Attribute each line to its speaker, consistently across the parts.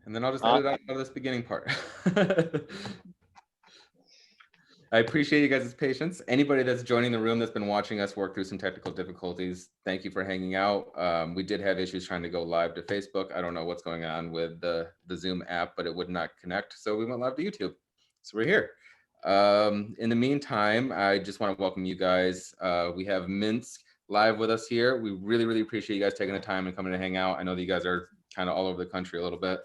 Speaker 1: And then I'll just edit out of this beginning part. I appreciate you guys' patience. Anybody that's joining the room that's been watching us work through some technical difficulties, thank you for hanging out. We did have issues trying to go live to Facebook. I don't know what's going on with the Zoom app, but it would not connect. So we went live to YouTube. So we're here. In the meantime, I just want to welcome you guys. We have Minsk live with us here. We really, really appreciate you guys taking the time and coming to hang out. I know that you guys are kind of all over the country a little bit.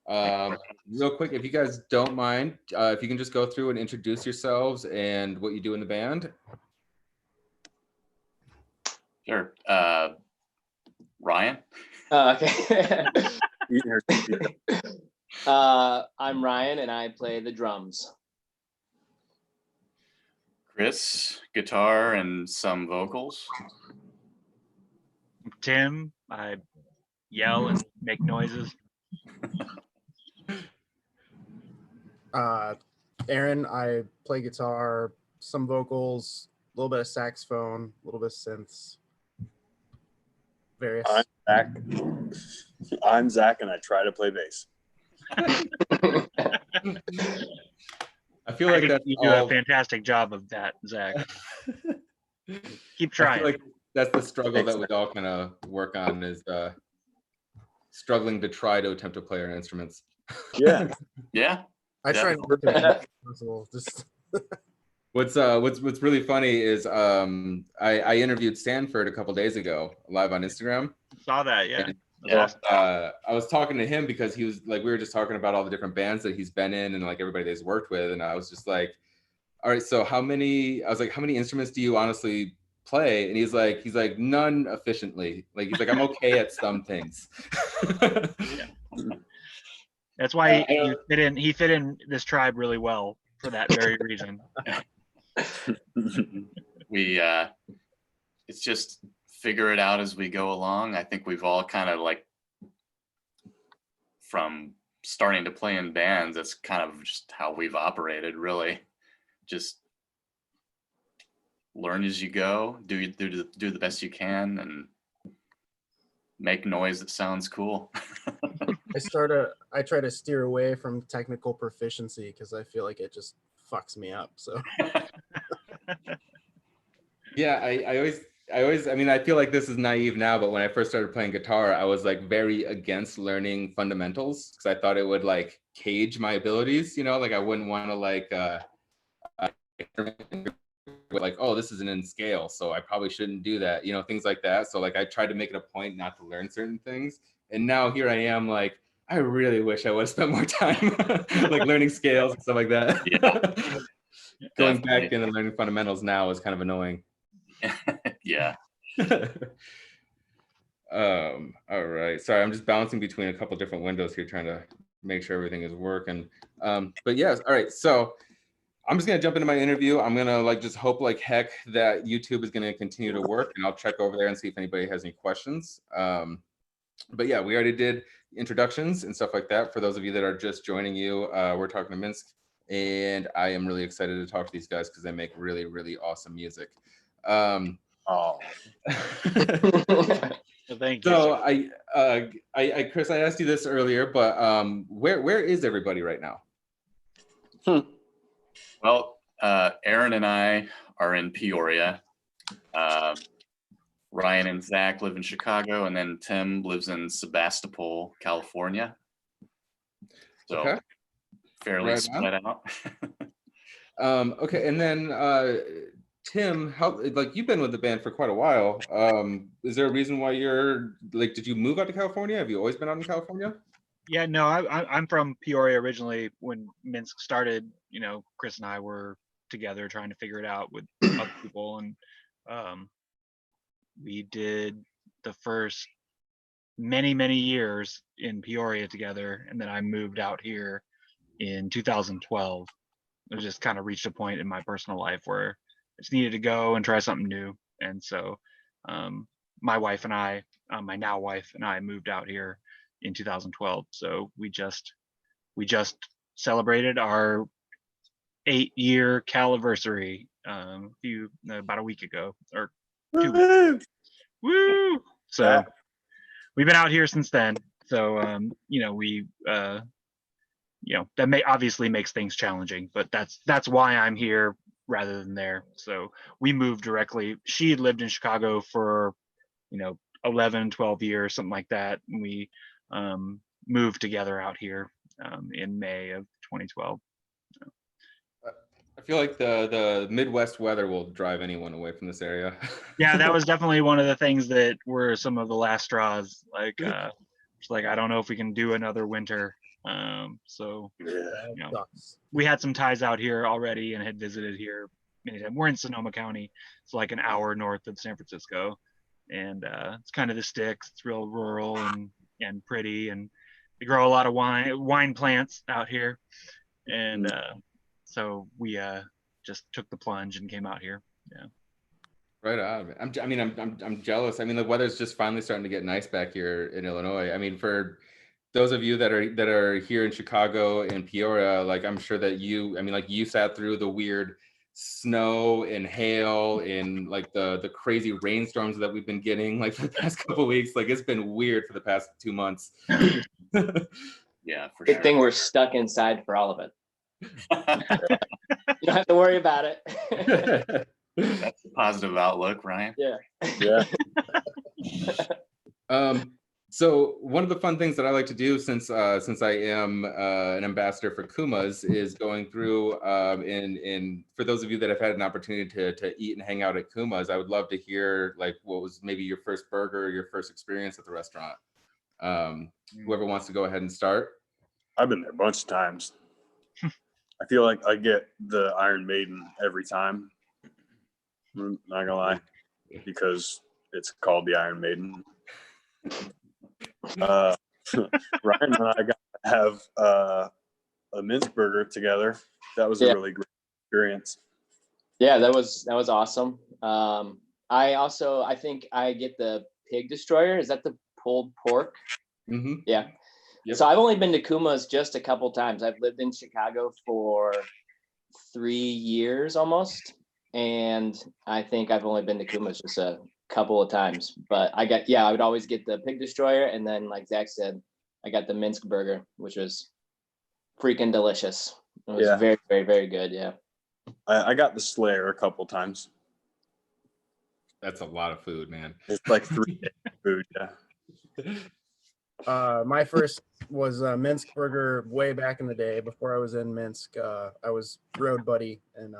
Speaker 1: Real quick, if you guys don't mind, if you can just go through and introduce yourselves and what you do in the band.
Speaker 2: Sure. Ryan?
Speaker 3: Okay. I'm Ryan and I play the drums.
Speaker 2: Chris, guitar and some vocals.
Speaker 4: Tim, I yell and make noises.
Speaker 5: Aaron, I play guitar, some vocals, a little bit of saxophone, a little bit of synths, various.
Speaker 6: I'm Zach and I try to play bass.
Speaker 1: I feel like
Speaker 4: you do a fantastic job of that, Zach. Keep trying.
Speaker 1: I feel like that's the struggle that we all kind of work on, is struggling to try to attempt to play our instruments.
Speaker 6: Yeah.
Speaker 2: Yeah.
Speaker 5: I try not to as possible. Just
Speaker 1: What's really funny is I interviewed Stanford a couple days ago live on Instagram.
Speaker 4: Saw that, yeah.
Speaker 1: And, I was talking to him because he was like, we were just talking about all the different bands that he's been in and like everybody that he's worked with, and I was just like, all right, so how many instruments do you honestly play? And he's like none efficiently. Like he's like, I'm okay at some things.
Speaker 4: That's why he fit in this tribe really well for that very reason.
Speaker 2: It's just figure it out as we go along. I think we've all kind of like, from starting to play in bands, that's kind of just how we've operated, really. Just learn as you go, do the best you can, and make noise that sounds cool.
Speaker 5: I try to steer away from technical proficiency because I feel like it just fucks me up. So
Speaker 1: yeah, I mean, I feel like this is naive now, but when I first started playing guitar, I was like very against learning fundamentals because I thought it would like cage my abilities, you know, like I wouldn't want to like oh, this isn't in scale, so I probably shouldn't do that, you know, things like that. So like I tried to make it a point not to learn certain things, and now here I am, like I really wish I would have spent more time like learning scales and stuff like that.
Speaker 2: Yeah.
Speaker 1: Going back in and learning fundamentals now is kind of annoying.
Speaker 2: Yeah.
Speaker 1: All right, sorry, I'm just bouncing between a couple different windows here trying to make sure everything is working. But yes, all right, so I'm just gonna jump into my interview. I'm gonna like just hope like heck that YouTube is gonna continue to work, and I'll check over there and see if anybody has any questions. But yeah, we already did introductions and stuff like that. For those of you that are just joining you, we're talking to Minsk, and I am really excited to talk to these guys because they make really, really awesome music.
Speaker 6: Oh.
Speaker 4: Thank you.
Speaker 1: So I Chris, I asked you this earlier, but where is everybody right now?
Speaker 2: Well, Aaron and I are in Peoria. Ryan and Zach live in Chicago, and then Tim lives in Sebastopol, California. So
Speaker 1: Okay.
Speaker 2: Fairly
Speaker 1: Right
Speaker 2: spread out.
Speaker 1: Okay, and then Tim, how like you've been with the band for quite a while. Is there a reason why you're like, did you move out to California? Have you always been out in California?
Speaker 4: Yeah, no, I'm from Peoria originally. When Minsk started, you know, Chris and I were together trying to figure it out with other people, and we did the first many years in Peoria together, and then I moved out here in 2012. I just kind of reached a point in my personal life where I just needed to go and try something new, and so my wife and I, my now wife and I, moved out here in 2012. So we just celebrated our 8-year caliversary about a week ago, or 2 weeks. Woo! So we've been out here since then. So we that may obviously makes things challenging, but that's why I'm here rather than there. So we moved directly. She had lived in Chicago for 11, 12 years, something like that, and we moved together out here in May of 2012.
Speaker 1: I feel like the Midwest weather will drive anyone away from this area.
Speaker 4: Yeah, that was definitely one of the things that were some of the last straws. Like, it's like, I don't know if we can do another winter. So
Speaker 6: Yeah.
Speaker 5: Sucks.
Speaker 4: we had some ties out here already and had visited here many times. We're in Sonoma County, it's like an hour north of San Francisco, and it's kind of the sticks. It's real rural and pretty, and they grow a lot of wine plants out here, and so we just took the plunge and came out here. Yeah.
Speaker 1: Right on. I'm jealous. I mean, the weather's just finally starting to get nice back here in Illinois. I mean, for those of you that are here in Chicago and Peoria, like I'm sure that you sat through the weird snow and hail and like the crazy rainstorms that we've been getting like for the past couple of weeks. Like it's been weird for the past 2 months.
Speaker 2: Yeah, for
Speaker 3: Good
Speaker 2: sure.
Speaker 3: thing we're stuck inside for all of it. You don't have to worry about it.
Speaker 2: That's a positive outlook, Ryan.
Speaker 3: Yeah.
Speaker 6: Yeah.
Speaker 1: So one of the fun things that I like to do since I am an ambassador for Kuma's is going through and for those of you that have had an opportunity to eat and hang out at Kuma's, I would love to hear like what was maybe your first burger, your first experience at the restaurant. Whoever wants to go ahead and start.
Speaker 6: I've been there a bunch of times. I feel like I get the Iron Maiden every time. I'm not gonna lie, because it's called the Iron Maiden. Ryan and I got to have a Minsk burger together. That was a really great experience.
Speaker 3: Yeah, that was awesome. I think I get the pig destroyer. Is that the pulled pork?
Speaker 1: Mm-hmm.
Speaker 3: Yeah.
Speaker 1: Yep.
Speaker 3: So I've only been to Kuma's just a couple times. I've lived in Chicago for 3 years almost, and I think I've only been to Kuma's just a couple of times. But I would always get the pig destroyer, and then like Zach said, I got the Minsk burger, which was freaking delicious. It was very, very, very good. Yeah.
Speaker 6: I got the Slayer a couple times.
Speaker 1: That's a lot of food, man.
Speaker 6: It's like 3 days of food. Yeah.
Speaker 5: My first was Minsk burger way back in the day before I was in Minsk. I was road buddy and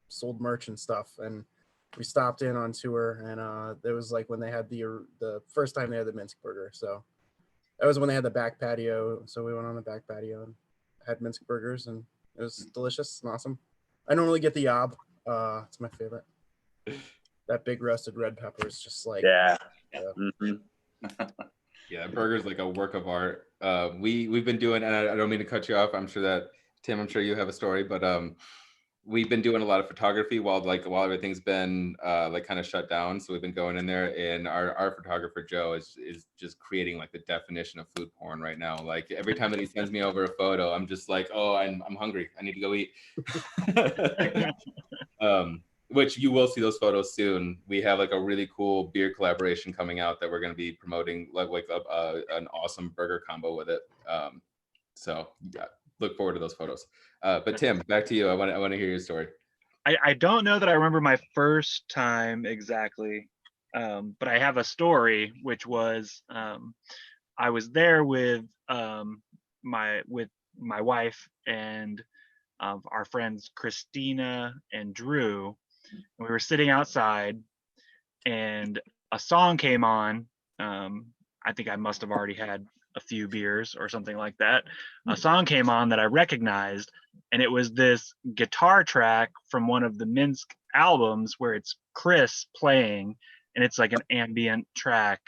Speaker 5: sold merch and stuff, and we stopped in on tour, and it was like when they had the first time they had the Minsk burger. So that was when they had the back patio. So we went on the back patio and had Minsk burgers, and it was delicious and awesome. I normally get the Yob. It's my favorite. That big roasted red pepper is just like
Speaker 6: Mm-hmm.
Speaker 1: Yeah, that burger's like a work of art. We've been doing, and I don't mean to cut you off. I'm sure that Tim, I'm sure you have a story, but we've been doing a lot of photography while everything's been like kind of shut down. So we've been going in there, and our photographer Joe is just creating like the definition of food porn right now. Like every time that he sends me over a photo, I'm just like, oh, I'm hungry. I need to go eat. Which you will see those photos soon. We have like a really cool beer collaboration coming out that we're going to be promoting, like an awesome burger combo with it. So yeah, look forward to those photos. But Tim, back to you. I want to hear your story.
Speaker 4: I don't know that I remember my first time exactly, but I have a story, which was I was there with my wife and our friends Christina and Drew. We were sitting outside, and a song came on. I think I must have already had a few beers or something like that. A song came on that I recognized, and it was this guitar track from one of the Minsk albums where it's Chris playing, and it's like an ambient track,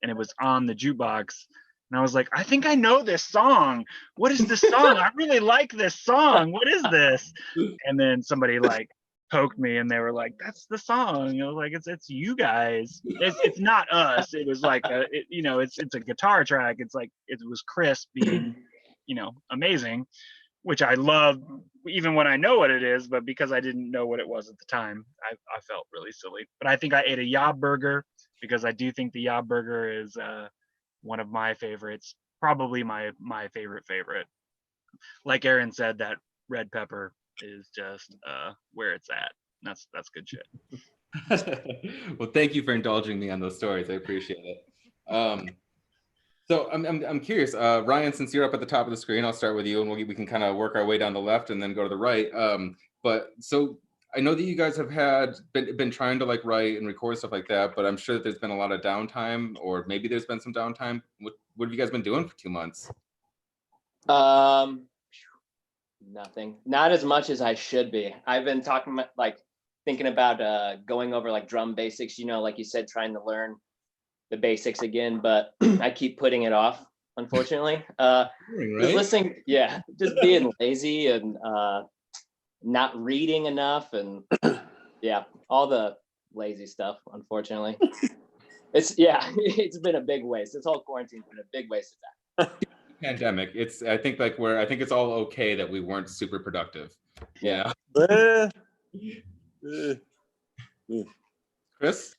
Speaker 4: and it was on the jukebox. And I was like, I think I know this song. What is this song? I really like this song. What is this? And then somebody like poked me, and they were like, that's the song. And I was like, it's you guys. It's not us. It was like it's a guitar track. It's like it was Chris being amazing, which I love even when I know what it is, but because I didn't know what it was at the time, I felt really silly. But I think I ate a Yob burger because I do think the Yob burger is one of my favorites, probably my favorite. Like Aaron said, that red pepper is just where it's at. That's good shit.
Speaker 1: Well, thank you for indulging me on those stories. I appreciate it. So I'm curious, Ryan, since you're up at the top of the screen, I'll start with you, and we can kind of work our way down the left and then go to the right. But so I know that you guys have been trying to like write and record stuff like that, but I'm sure that there's been a lot of downtime, or maybe there's been some downtime. What have you guys been doing for 2 months?
Speaker 3: Nothing. Not as much as I should be. I've been thinking about going over like drum basics, like you said, trying to learn the basics again, but I keep putting it off, unfortunately.
Speaker 1: Right?
Speaker 3: Just being lazy and not reading enough, and all the lazy stuff, unfortunately. It's been a big waste. This whole quarantine's been a big waste of time.
Speaker 1: Pandemic. I think it's all okay that we weren't super productive.
Speaker 3: Yeah.
Speaker 1: Chris?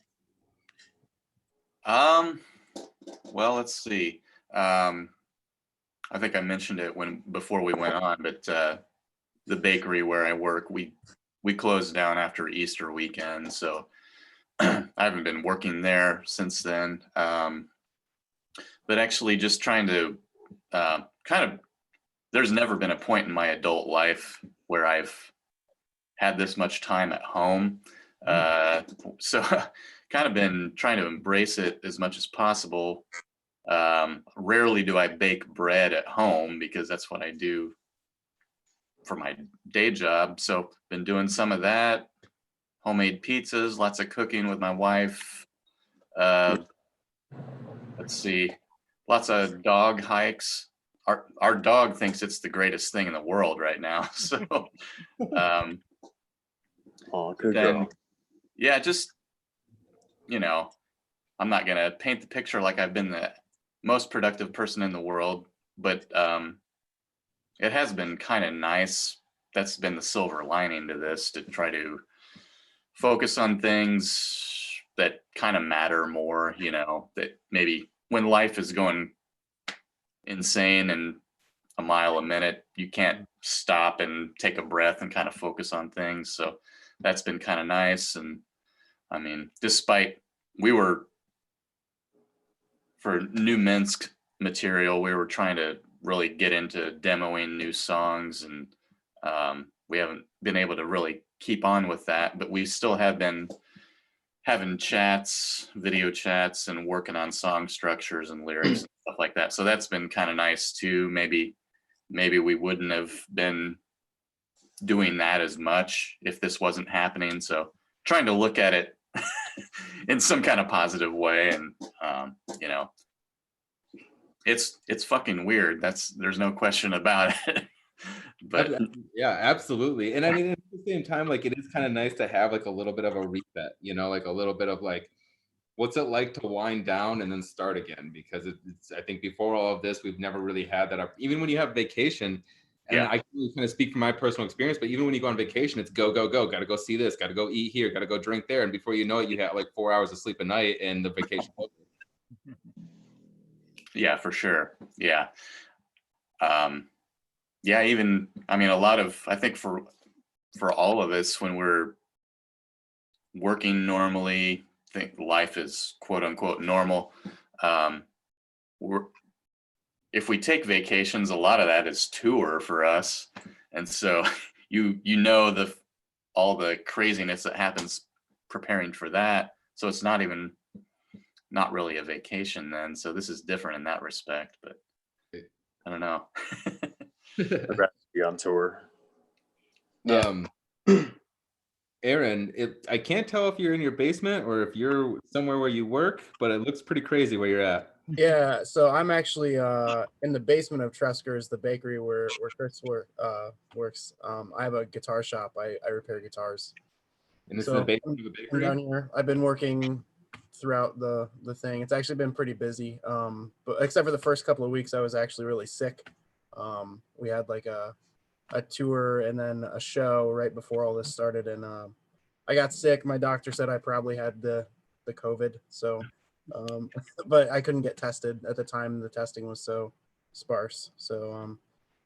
Speaker 2: Well, let's see. I think I mentioned it before we went on, but the bakery where I work, we closed down after Easter weekend, so I haven't been working there since then. But actually, just trying to there's never been a point in my adult life where I've had this much time at home. So kind of been trying to embrace it as much as possible. Rarely do I bake bread at home because that's what I do for my day job. So been doing some of that, homemade pizzas, lots of cooking with my wife. Let's see, lots of dog hikes. Our dog thinks it's the greatest thing in the world right now. So,
Speaker 6: good girl.
Speaker 2: Yeah, just, I'm not gonna paint the picture like I've been the most productive person in the world, but it has been kind of nice. That's been the silver lining to this, to try to focus on things that kind of matter more, that maybe when life is going insane and a mile a minute, you can't stop and take a breath and kind of focus on things. So that's been kind of nice. And I mean, despite for new Minsk material, we were trying to really get into demoing new songs, and we haven't been able to really keep on with that, but we still have been having video chats, and working on song structures and lyrics and stuff like that. So that's been kind of nice too. Maybe we wouldn't have been doing that as much if this wasn't happening. So trying to look at it in some kind of positive way. And, it's fucking weird. There's no question about it. But
Speaker 1: yeah, absolutely. And I mean, at the same time, like, it is kind of nice to have like a little bit of a reset, like a little bit of like, what's it like to wind down and then start again? Because it's I think before all of this, we've never really had that. Even when you have vacation, and I can really kind of speak from my personal experience, but even when you go on vacation, it's go, go, go, got to go see this, got to go eat here, got to go drink there. And before you know it, you have like 4 hours of sleep a night and the vacation.
Speaker 2: Yeah, for sure. Yeah. Yeah, even, I mean, I think for all of us, when we're working normally, think life is quote unquote normal. If we take vacations, a lot of that is tour for us. And so all the craziness that happens preparing for that. So it's not really a vacation then. So this is different in that respect, but I don't know.
Speaker 6: I'd rather be on tour.
Speaker 3: Yeah.
Speaker 1: Aaron, I can't tell if you're in your basement or if you're somewhere where you work, but it looks pretty crazy where you're at.
Speaker 5: Yeah, so I'm actually in the basement of Tresker's, the bakery where Chris works. I have a guitar shop. I repair guitars.
Speaker 1: And this is the basement of the
Speaker 5: I'm
Speaker 1: bakery?
Speaker 5: down here. I've been working throughout the thing. It's actually been pretty busy. But except for the first couple of weeks, I was actually really sick. We had like a tour and then a show right before all this started, and I got sick. My doctor said I probably had the COVID, so but I couldn't get tested at the time. The testing was so sparse. So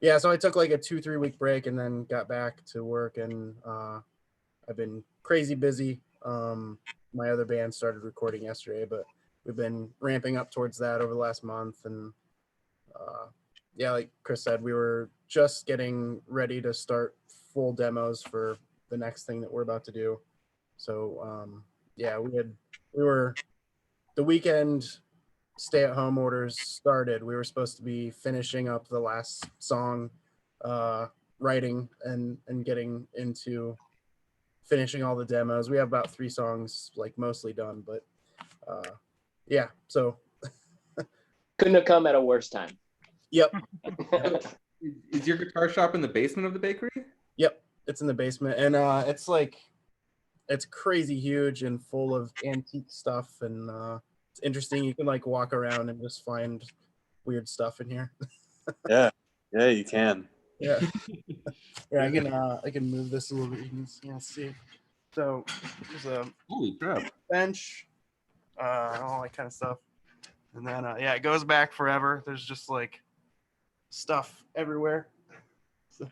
Speaker 5: yeah, so I took like a 2-3 week break and then got back to work, and I've been crazy busy. My other band started recording yesterday, but we've been ramping up towards that over the last month. And yeah, like Chris said, we were just getting ready to start full demos for the next thing that we're about to do. So yeah, we were the weekend stay-at-home orders started. We were supposed to be finishing up the last song, writing and getting into finishing all the demos. We have about 3 songs, like mostly done, but yeah. So
Speaker 3: Couldn't have come at a worse time.
Speaker 5: yep,
Speaker 1: Is your guitar shop in the basement of the bakery?
Speaker 5: yep. It's in the basement, and it's like it's crazy huge and full of antique stuff, and it's interesting. You can like walk around and just find weird stuff in here.
Speaker 6: Yeah, yeah, you can.
Speaker 5: Yeah. Yeah, I can move this a little bit. You can see. So there's a
Speaker 1: Holy crap.
Speaker 5: bench, all that kind of stuff. And then yeah, it goes back forever. There's just like stuff everywhere. So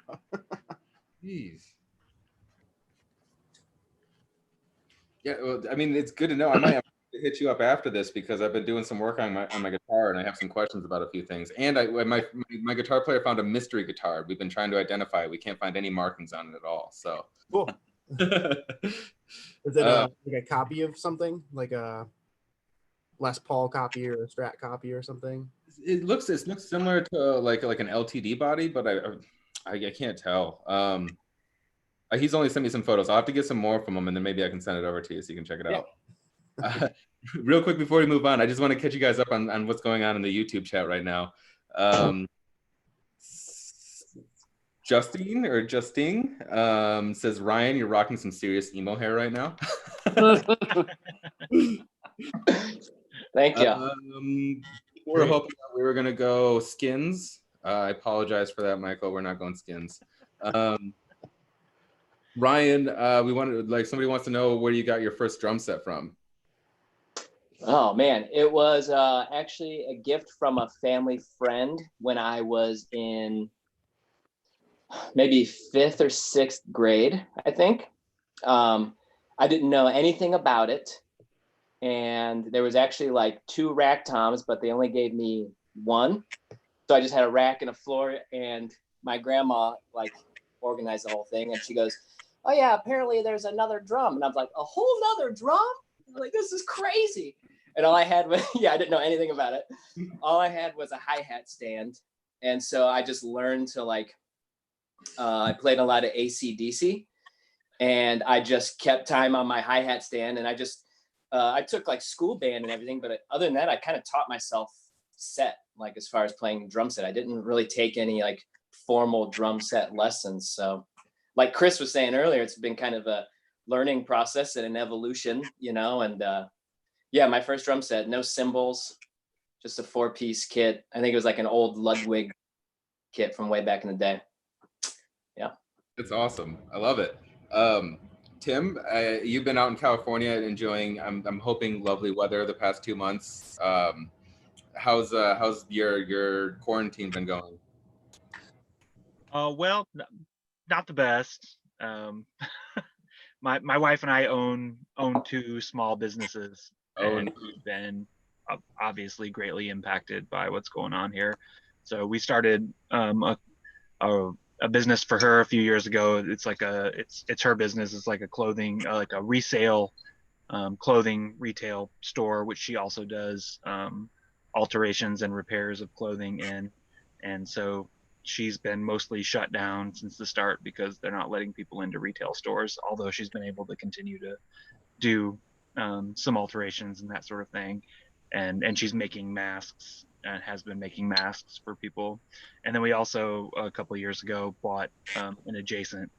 Speaker 1: Jeez. Yeah, well, I mean, it's good to know. I might have to hit you up after this because I've been doing some work on my guitar, and I have some questions about a few things. And my guitar player found a mystery guitar. We've been trying to identify it. We can't find any markings on it at all. So
Speaker 5: cool. Is it like a copy of something, like a Les Paul copy or a Strat copy or something?
Speaker 1: it looks similar to like an LTD body, but I can't tell. He's only sent me some photos. I'll have to get some more from him, and then maybe I can send it over to you so you can check it out. Real quick before we move on, I just want to catch you guys up on what's going on in the YouTube chat right now. Justine says, Ryan, you're rocking some serious emo hair right now.
Speaker 3: Thank you.
Speaker 1: We're hoping that we were going to go Skins. I apologize for that, Michael. We're not going Skins. Ryan, we wanted, like, somebody wants to know where you got your first drum set from.
Speaker 3: Oh man, it was actually a gift from a family friend when I was in maybe 5th or 6th grade, I think. I didn't know anything about it. And there was actually like 2 rack toms, but they only gave me 1. So I just had a rack and a floor, and my grandma like organized the whole thing. And she goes, oh yeah, apparently there's another drum. And I was like, a whole nother drum? I'm like, this is crazy. And all I had was, yeah, I didn't know anything about it. All I had was a hi-hat stand. And so I just learned to like, I played a lot of AC/DC, and I just kept time on my hi-hat stand. And I took like school band and everything, but other than that, I kind of taught myself set, like as far as playing drum set. I didn't really take any like formal drum set lessons. So like Chris was saying earlier, it's been kind of a learning process and an evolution, you know, and yeah, my first drum set, no cymbals, just a 4-piece kit. I think it was like an old Ludwig kit from way back in the day. Yeah.
Speaker 1: It's awesome. I love it. Tim, you've been out in California enjoying, I'm hoping, lovely weather the past 2 months. How's your quarantine been going?
Speaker 4: Well, not the best. My wife and I own 2 small businesses, and we've been obviously greatly impacted by what's going on here. So we started a business for her a few years ago. It's like it's her business. It's like a clothing, like a resale clothing retail store, which she also does alterations and repairs of clothing in. And so she's been mostly shut down since the start because they're not letting people into retail stores, although she's been able to continue to do some alterations and that sort of thing. And she's making masks and has been making masks for people. And then we also, a couple of years ago, bought an adjacent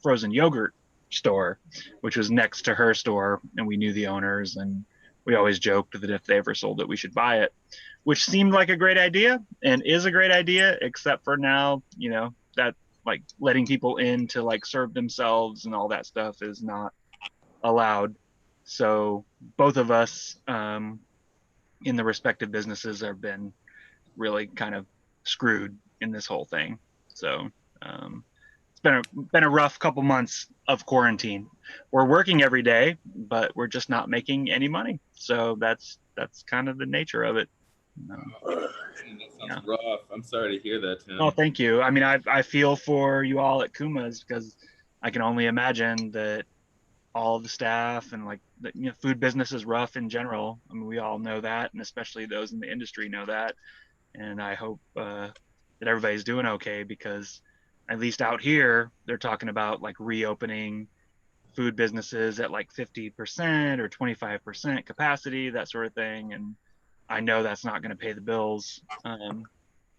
Speaker 4: frozen yogurt store, which was next to her store. And we knew the owners, and we always joked that if they ever sold it, we should buy it, which seemed like a great idea and is a great idea, except for now, you know, that like letting people in to like serve themselves and all that stuff is not allowed. So both of us in the respective businesses have been really kind of screwed in this whole thing. So it's been a rough couple months of quarantine. We're working every day, but we're just not making any money. So that's kind of the nature of it.
Speaker 1: That sounds rough. I'm sorry to hear that, Tim.
Speaker 4: Oh, thank you. I mean, I feel for you all at Kuma's, because I can only imagine that all the staff and like the food business is rough in general. I mean, we all know that, and especially those in the industry know that. And I hope that everybody's doing okay, because at least out here they're talking about like reopening food businesses at like 50% or 25% capacity, that sort of thing. And I know that's not going to pay the bills.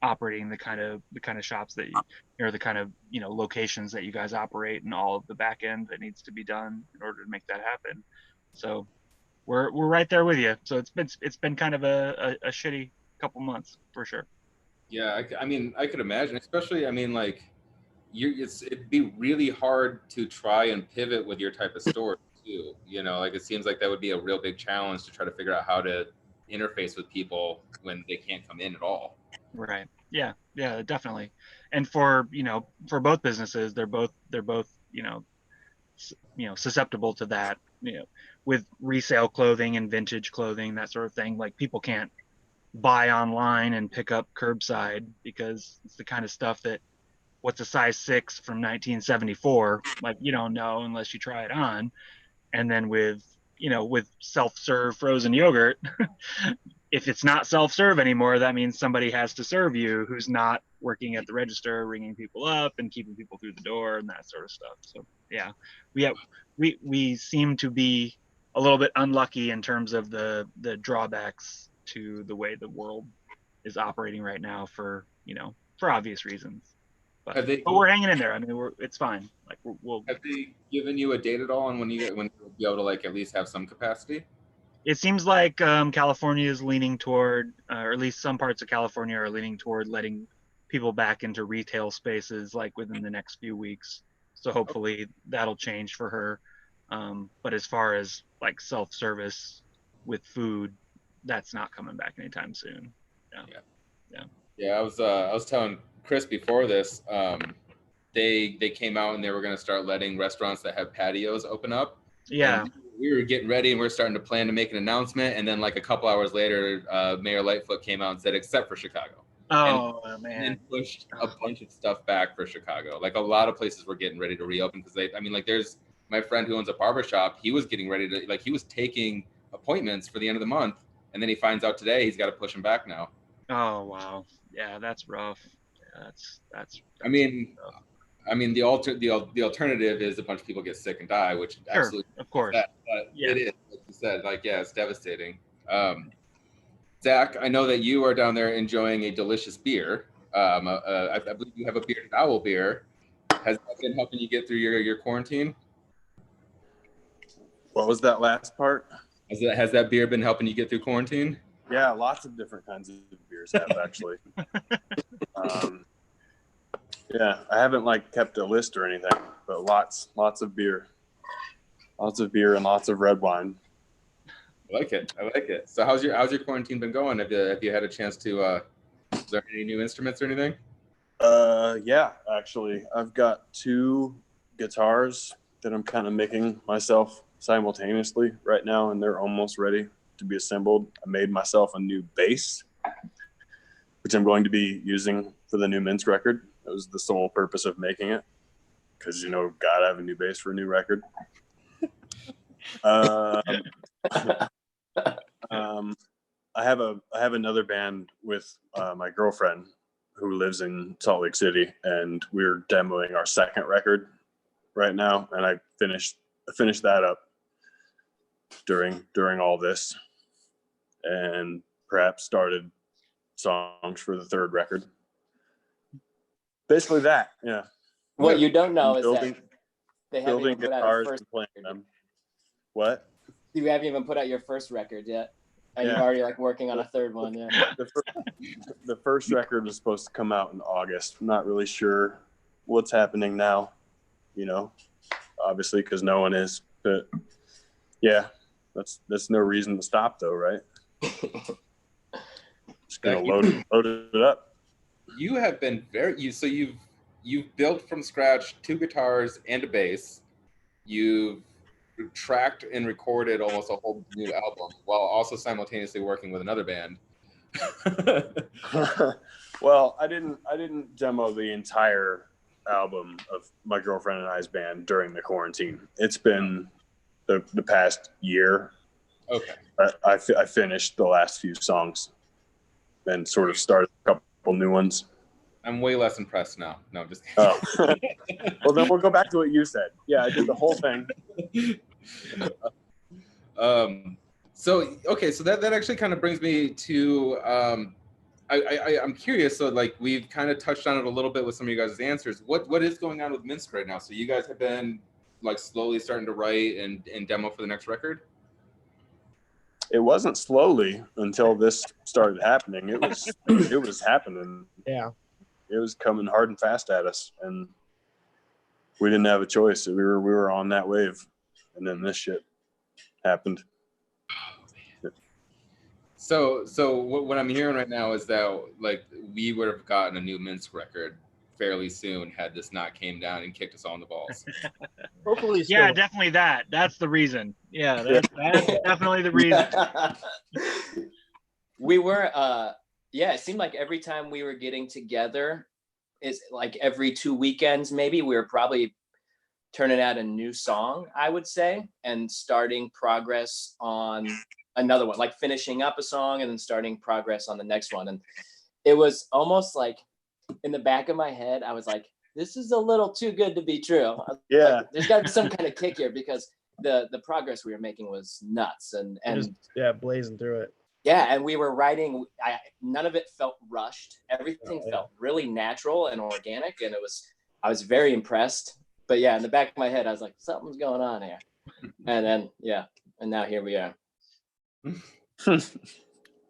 Speaker 4: Operating the kind of shops that or the kind of locations that you guys operate, and all of the back end that needs to be done in order to make that happen. So we're right there with you. So it's been kind of a shitty couple months for sure.
Speaker 1: Yeah, I mean, I could imagine, especially, I mean, like, it'd be really hard to try and pivot with your type of store too. Like, it seems like that would be a real big challenge to try to figure out how to interface with people when they can't come in at all.
Speaker 4: Right. Yeah, definitely. And for both businesses, they're both susceptible to that, with resale clothing and vintage clothing, that sort of thing. Like, people can't buy online and pick up curbside, because it's the kind of stuff that, what's a size 6 from 1974? Like, you don't know unless you try it on. And then with self-serve frozen yogurt, if it's not self-serve anymore, that means somebody has to serve you who's not working at the register, ringing people up and keeping people through the door and that sort of stuff. So yeah, we seem to be a little bit unlucky in terms of the drawbacks to the way the world is operating right now, for obvious reasons. But we're hanging in there. I mean, it's fine. Like, we'll.
Speaker 1: Have they given you a date at all on when you'll be able to, like, at least have some capacity?
Speaker 4: It seems like California is leaning toward, or at least some parts of California are leaning toward letting people back into retail spaces like within the next few weeks. So hopefully that'll change for her. But as far as like self-service with food, that's not coming back anytime soon.
Speaker 1: Yeah. I was telling Chris before this, they came out and they were going to start letting restaurants that have patios open up.
Speaker 4: Yeah.
Speaker 1: And we were getting ready and we are starting to plan to make an announcement. And then, like, a couple hours later, Mayor Lightfoot came out and said, except for Chicago.
Speaker 4: Oh, man.
Speaker 1: And pushed a bunch of stuff back for Chicago. Like, a lot of places were getting ready to reopen because there's my friend who owns a barbershop. He was getting ready to, he was taking appointments for the end of the month. And then he finds out today he's got to push them back now.
Speaker 4: Oh, wow. Yeah, that's rough. Yeah, that's
Speaker 1: I mean, the alternative is a bunch of people get sick and die, which absolutely,
Speaker 4: of course,
Speaker 1: but it is, like you said, it's devastating. Zach, I know that you are down there enjoying a delicious beer. I believe you have a bearded owl beer. Has that been helping you get through your quarantine?
Speaker 6: What was that last part?
Speaker 1: Has that beer been helping you get through quarantine?
Speaker 6: Yeah, lots of different kinds of beers have actually. Yeah, I haven't kept a list or anything, but lots of beer, and lots of red wine.
Speaker 1: I like it. So how's your quarantine been going? Have you had a chance to learn any new instruments or anything?
Speaker 6: Yeah, actually, I've got 2 guitars that I'm kind of making myself simultaneously right now, and they're almost ready to be assembled. I made myself a new bass, which I'm going to be using for the new Minsk record. That was the sole purpose of making it, because gotta have a new bass for a new record. I have another band with my girlfriend who lives in Salt Lake City, and we're demoing our second record right now, and I finished that up during all this, and perhaps started songs for the third record. Basically that, yeah.
Speaker 3: What you don't know is
Speaker 6: building,
Speaker 3: that they haven't
Speaker 6: building
Speaker 3: even put out
Speaker 6: guitars
Speaker 3: a first
Speaker 6: and playing
Speaker 3: record.
Speaker 6: them. What?
Speaker 3: You haven't even put out your first record yet, and
Speaker 6: Yeah.
Speaker 3: you're already working on a third one. Yeah.
Speaker 6: The first record was supposed to come out in August. I'm not really sure what's happening now, obviously, because no one is. But yeah, that's no reason to stop, though, right? Just gonna load it up.
Speaker 1: You have been so you've built from scratch 2 guitars and a bass. You've tracked and recorded almost a whole new album while also simultaneously working with another band.
Speaker 6: Well, I didn't demo the entire album of my girlfriend and I's band during the quarantine. It's been the past year.
Speaker 1: Okay.
Speaker 6: I finished the last few songs and sort of started a couple new ones.
Speaker 1: I'm way less impressed now. No, just kidding.
Speaker 6: Oh. Well, then we'll go back to what you said. Yeah, I did the whole thing.
Speaker 1: So okay, so that actually kind of brings me to I'm curious. So like we've kind of touched on it a little bit with some of you guys' answers. What is going on with Minsk right now? So you guys have been like slowly starting to write and demo for the next record?
Speaker 6: It wasn't slowly until this started happening. It was happening.
Speaker 5: Yeah.
Speaker 6: It was coming hard and fast at us, and we didn't have a choice. We were on that wave, and then this shit happened.
Speaker 1: So what I'm hearing right now is that like we would have gotten a new Minsk record fairly soon had this not came down and kicked us all in the balls.
Speaker 5: Hopefully.
Speaker 4: Yeah,
Speaker 5: Still.
Speaker 4: definitely that. That's the reason. Yeah, that's definitely the reason.
Speaker 3: We were, it seemed like every time we were getting together, is like every 2 weekends, maybe we were probably turning out a new song, I would say, and starting progress on another one, like finishing up a song and then starting progress on the next one. And it was almost like in the back of my head, I was like, this is a little too good to be true.
Speaker 6: Yeah.
Speaker 3: Like, there's got to be some kind of kick here because the progress we were making was nuts. And
Speaker 5: Just, blazing through it.
Speaker 3: yeah, and we were writing, none of it felt rushed. Everything felt really natural and organic, and I was very impressed. But yeah, in the back of my head, I was like, something's going on here. And then, and now here we are.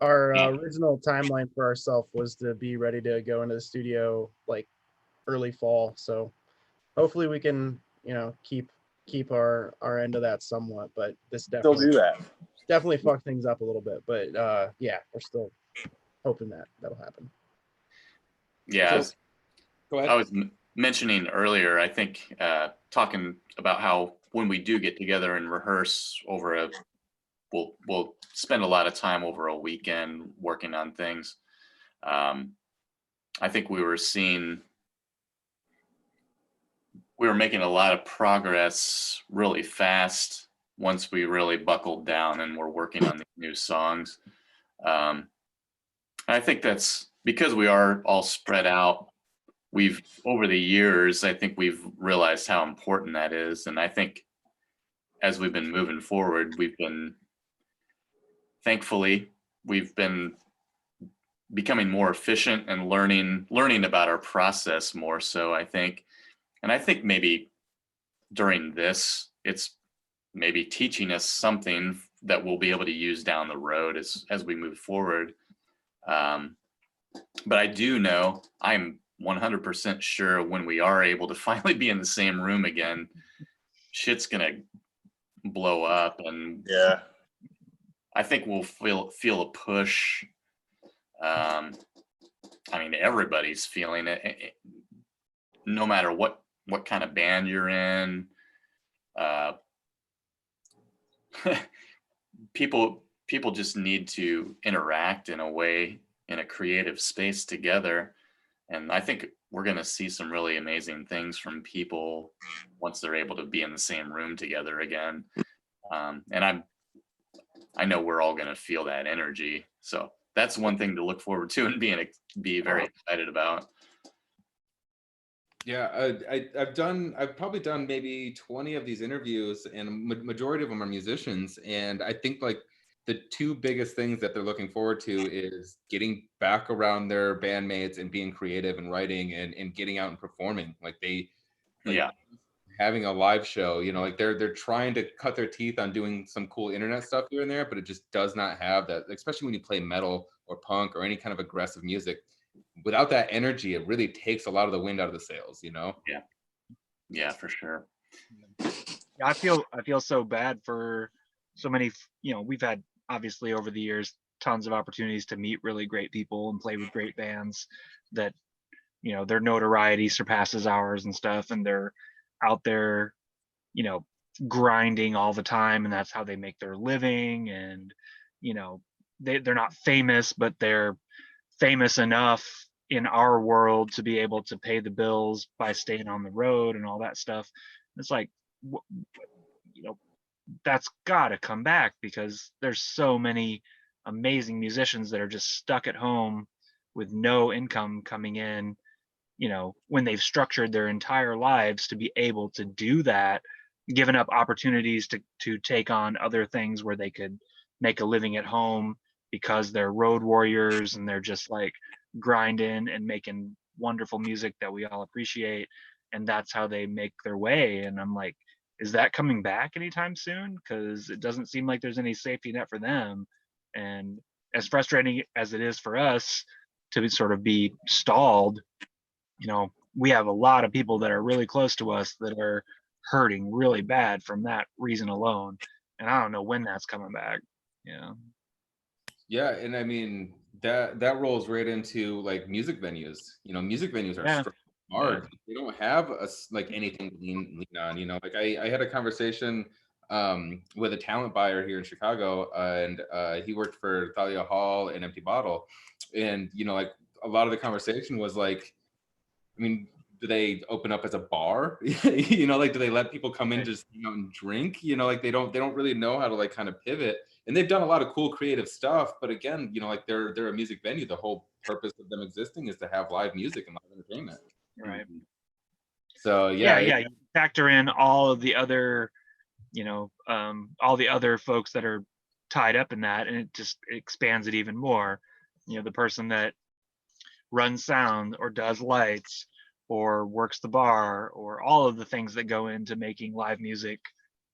Speaker 5: Our original timeline for ourselves was to be ready to go into the studio like early fall. So hopefully we can, keep our end of that somewhat, but this
Speaker 6: Still do that.
Speaker 5: definitely fuck things up a little bit, but we're still hoping that'll happen.
Speaker 2: Yeah,
Speaker 1: So, go ahead.
Speaker 2: I was mentioning earlier, I think talking about how when we do get together and rehearse over we'll spend a lot of time over a weekend working on things. I think we were making a lot of progress really fast once we really buckled down and were working on the new songs. I think that's because we are all spread out. Over the years, I think we've realized how important that is. And I think as we've been moving forward, thankfully, we've been becoming more efficient and learning about our process more so, I think. And I think maybe during this, it's maybe teaching us something that we'll be able to use down the road as we move forward. But I do know, I'm 100% sure when we are able to finally be in the same room again, shit's gonna blow up, and
Speaker 6: Yeah.
Speaker 2: I think we'll feel a push. I mean, everybody's feeling it, no matter what kind of band you're in. People just need to interact in a creative space together. And I think we're going to see some really amazing things from people once they're able to be in the same room together again. And I know we're all going to feel that energy. So that's one thing to look forward to and be very excited about.
Speaker 1: Yeah, I've probably done maybe 20 of these interviews, and majority of them are musicians. And I think like the 2 biggest things that they're looking forward to is getting back around their bandmates and being creative and writing and getting out and performing. Having a live show, like they're trying to cut their teeth on doing some cool internet stuff here and there, but it just does not have that, especially when you play metal or punk or any kind of aggressive music. Without that energy, it really takes a lot of the wind out of the sails,
Speaker 2: Yeah, for sure.
Speaker 4: I feel so bad for so many, we've had obviously over the years tons of opportunities to meet really great people and play with great bands that, you know, their notoriety surpasses ours and stuff, and they're out there, you know, grinding all the time, and that's how they make their living. And, you know, they're not famous, but they're famous enough in our world to be able to pay the bills by staying on the road and all that stuff. It's like, you know, that's got to come back, because there's so many amazing musicians that are just stuck at home with no income coming in, you know, when they've structured their entire lives to be able to do that, given up opportunities to take on other things where they could make a living at home, because they're road warriors and they're just like grinding and making wonderful music that we all appreciate, and that's how they make their way. And I'm like, is that coming back anytime soon? Because it doesn't seem like there's any safety net for them. And as frustrating as it is for us to sort of be stalled, you know, we have a lot of people that are really close to us that are hurting really bad from that reason alone. And I don't know when that's coming back. Yeah.
Speaker 1: Yeah, and I mean that rolls right into like music venues. You know, music venues are
Speaker 4: Yeah.
Speaker 1: hard. They don't have like anything to lean on. You know, like I had a conversation with a talent buyer here in Chicago, and he worked for Thalia Hall and Empty Bottle, and you know, like a lot of the conversation was like, I mean, do they open up as a bar? You know, like do they let people come in just, you know, and drink? You know, like they don't really know how to like kind of pivot. And they've done a lot of cool creative stuff, but again, you know, like they're a music venue. The whole purpose of them existing is to have live music and live entertainment.
Speaker 4: Right.
Speaker 1: So
Speaker 4: Yeah. You factor in all of the other, you know, all the other folks that are tied up in that, and it just expands it even more. You know, the person that runs sound or does lights or works the bar, or all of the things that go into making live music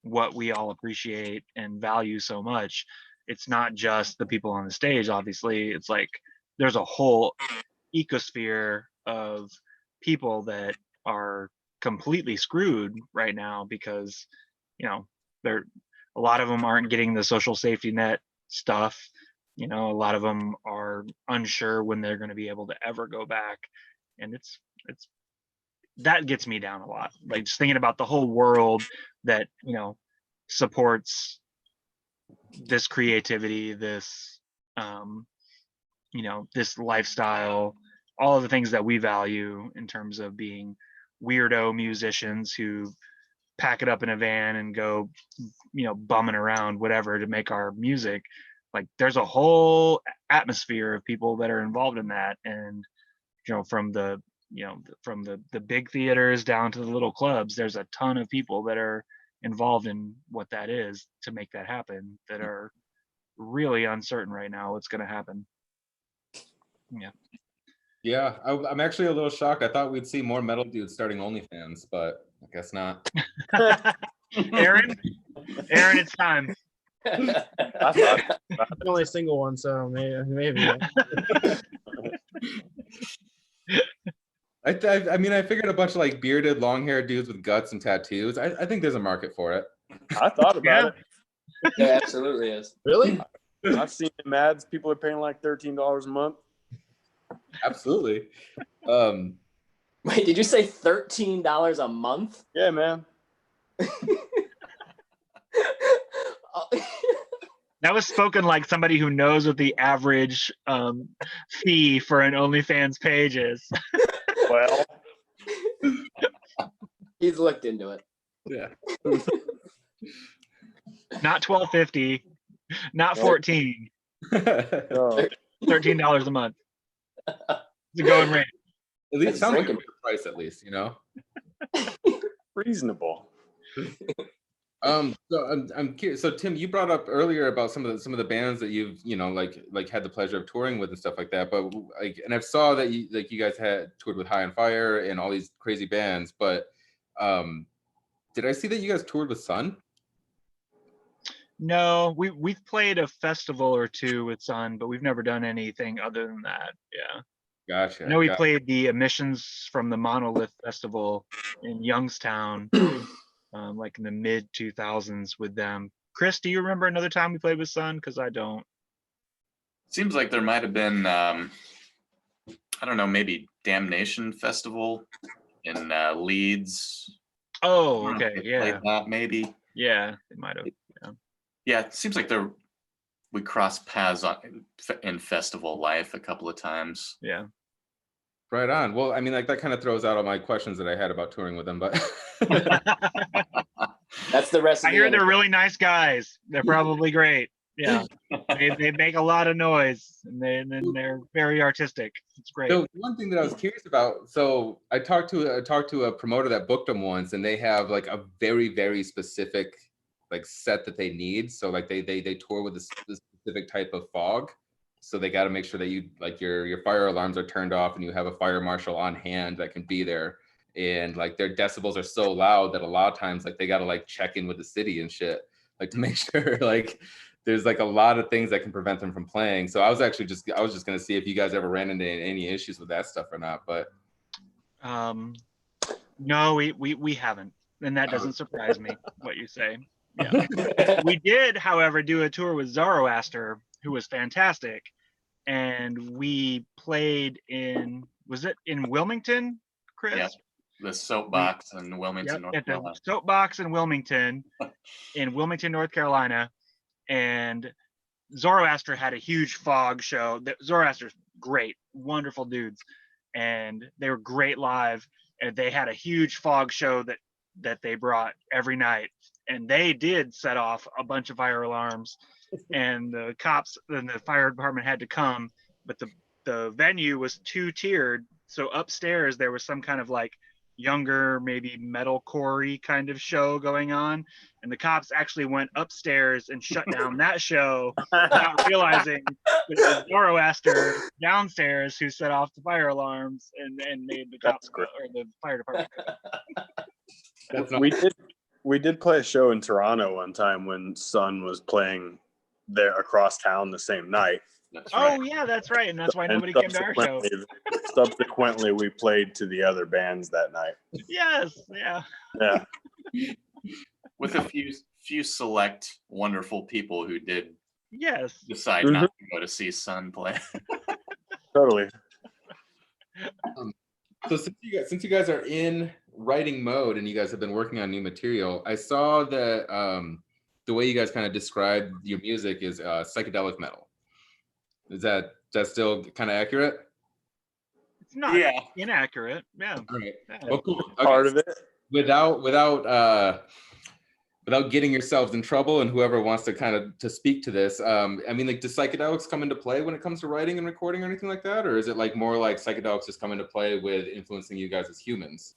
Speaker 4: what we all appreciate and value so much. It's not just the people on the stage, obviously. It's like there's a whole ecosphere of people that are completely screwed right now, because, you know, they're, a lot of them aren't getting the social safety net stuff. You know, a lot of them are unsure when they're going to be able to ever go back. And it's that gets me down a lot. Like just thinking about the whole world that, you know, supports this creativity, this, you know, this lifestyle, all of the things that we value in terms of being weirdo musicians who pack it up in a van and go, you know, bumming around, whatever, to make our music. Like there's a whole atmosphere of people that are involved in that. And, you know, from the, you know, from the big theaters down to the little clubs, there's a ton of people that are involved in what that is to make that happen, that are really uncertain right now what's going to happen.
Speaker 1: Yeah, I'm actually a little shocked. I thought we'd see more metal dudes starting OnlyFans, but I guess not.
Speaker 4: Aaron, it's time.
Speaker 6: I thought
Speaker 5: I'm the only single one, so maybe.
Speaker 1: I mean, I figured a bunch of like bearded, long-haired dudes with guts and tattoos. I think there's a market for it.
Speaker 6: I thought about it.
Speaker 3: There absolutely is.
Speaker 5: Really?
Speaker 6: I've seen them ads. People are paying like $13 a month.
Speaker 1: Absolutely.
Speaker 3: Wait, did you say $13 a month?
Speaker 6: Yeah, man.
Speaker 4: That was spoken like somebody who knows what the average fee for an OnlyFans page is.
Speaker 6: Well,
Speaker 3: He's looked into it.
Speaker 1: Yeah.
Speaker 4: Not $12.50, not $14,
Speaker 6: no.
Speaker 4: $13 a month. It's a going rate.
Speaker 1: At least
Speaker 3: That's
Speaker 1: sounds like a
Speaker 3: drinking.
Speaker 1: fair price, at least, you know.
Speaker 6: Reasonable.
Speaker 1: So I'm curious. So Tim, you brought up earlier about some of the bands that you've, you know, like had the pleasure of touring with and stuff like that. But like, and I saw that you guys had toured with High on Fire and all these crazy bands. But did I see that you guys toured with Sun?
Speaker 4: No, we've played a festival or two with Sun, but we've never done anything other than that. Yeah.
Speaker 1: Gotcha.
Speaker 4: I know we played the Emissions from the Monolith Festival in Youngstown, like in the mid 2000s with them. Chris, do you remember another time we played with Sun? Because I don't.
Speaker 2: Seems like there might have been, I don't know, maybe Damnation Festival in Leeds.
Speaker 4: Oh,
Speaker 2: I don't know if
Speaker 4: okay,
Speaker 2: they played
Speaker 4: yeah,
Speaker 2: that maybe.
Speaker 4: yeah, it might have.
Speaker 2: Yeah, it seems like we crossed paths in festival life a couple of times.
Speaker 4: Yeah.
Speaker 1: Right on. Well, I mean, like that kind of throws out all my questions that I had about touring with them, but
Speaker 3: That's the rest
Speaker 4: I
Speaker 3: of the
Speaker 4: hear they're
Speaker 3: interview.
Speaker 4: really nice guys. They're probably great. Yeah, they make a lot of noise, and they're very artistic. It's great.
Speaker 1: so one thing that I was curious about, so I talked to a promoter that booked them once, and they have like a very, very specific like set that they need. So like they tour with this specific type of fog. So they got to make sure that you like your fire alarms are turned off and you have a fire marshal on hand that can be there. And like their decibels are so loud that a lot of times like they got to like check in with the city and shit, like to make sure like there's like a lot of things that can prevent them from playing. So I was just gonna see if you guys ever ran into any issues with that stuff or not. But
Speaker 4: No, we haven't, and that doesn't surprise me what you say. Yeah, we did, however, do a tour with Zoroaster, who was fantastic, and we played was it in Wilmington, Chris?
Speaker 2: Yeah, the Soapbox in Wilmington,
Speaker 4: Yep,
Speaker 2: North
Speaker 4: at the
Speaker 2: Carolina.
Speaker 4: Soapbox in Wilmington, North Carolina, and Zoroaster had a huge fog show. Zoroaster's great, wonderful dudes, and they were great live. And they had a huge fog show that they brought every night, and they did set off a bunch of fire alarms, and the cops and the fire department had to come, but the venue was 2-tiered. So upstairs there was some kind of like younger, maybe metalcore-y kind of show going on, and the cops actually went upstairs and shut down that show without realizing that it was Zoroaster downstairs who set off the fire alarms and made the cops or the fire department.
Speaker 1: that's not
Speaker 6: We did play a show in Toronto one time when Sun was playing there across town the same night.
Speaker 2: That's right.
Speaker 4: Oh yeah, that's right, and that's why
Speaker 6: And
Speaker 4: nobody came to our show.
Speaker 6: Subsequently, we played to the other bands that night.
Speaker 4: Yes, yeah.
Speaker 6: Yeah.
Speaker 2: With a few select wonderful people who did
Speaker 4: Yes.
Speaker 2: decide not to go to see Sun play.
Speaker 6: Totally.
Speaker 1: So since you guys are in writing mode and you guys have been working on new material, I saw that the way you guys kind of described your music is psychedelic metal. Is that still kind of accurate?
Speaker 4: It's not inaccurate. Yeah.
Speaker 1: All right.
Speaker 4: Yeah.
Speaker 1: Well, cool. Okay.
Speaker 6: Part of it.
Speaker 1: Without getting yourselves in trouble, and whoever wants to kind of to speak to this, I mean, like, does psychedelics come into play when it comes to writing and recording or anything like that, or is it like more like psychedelics just come into play with influencing you guys as humans?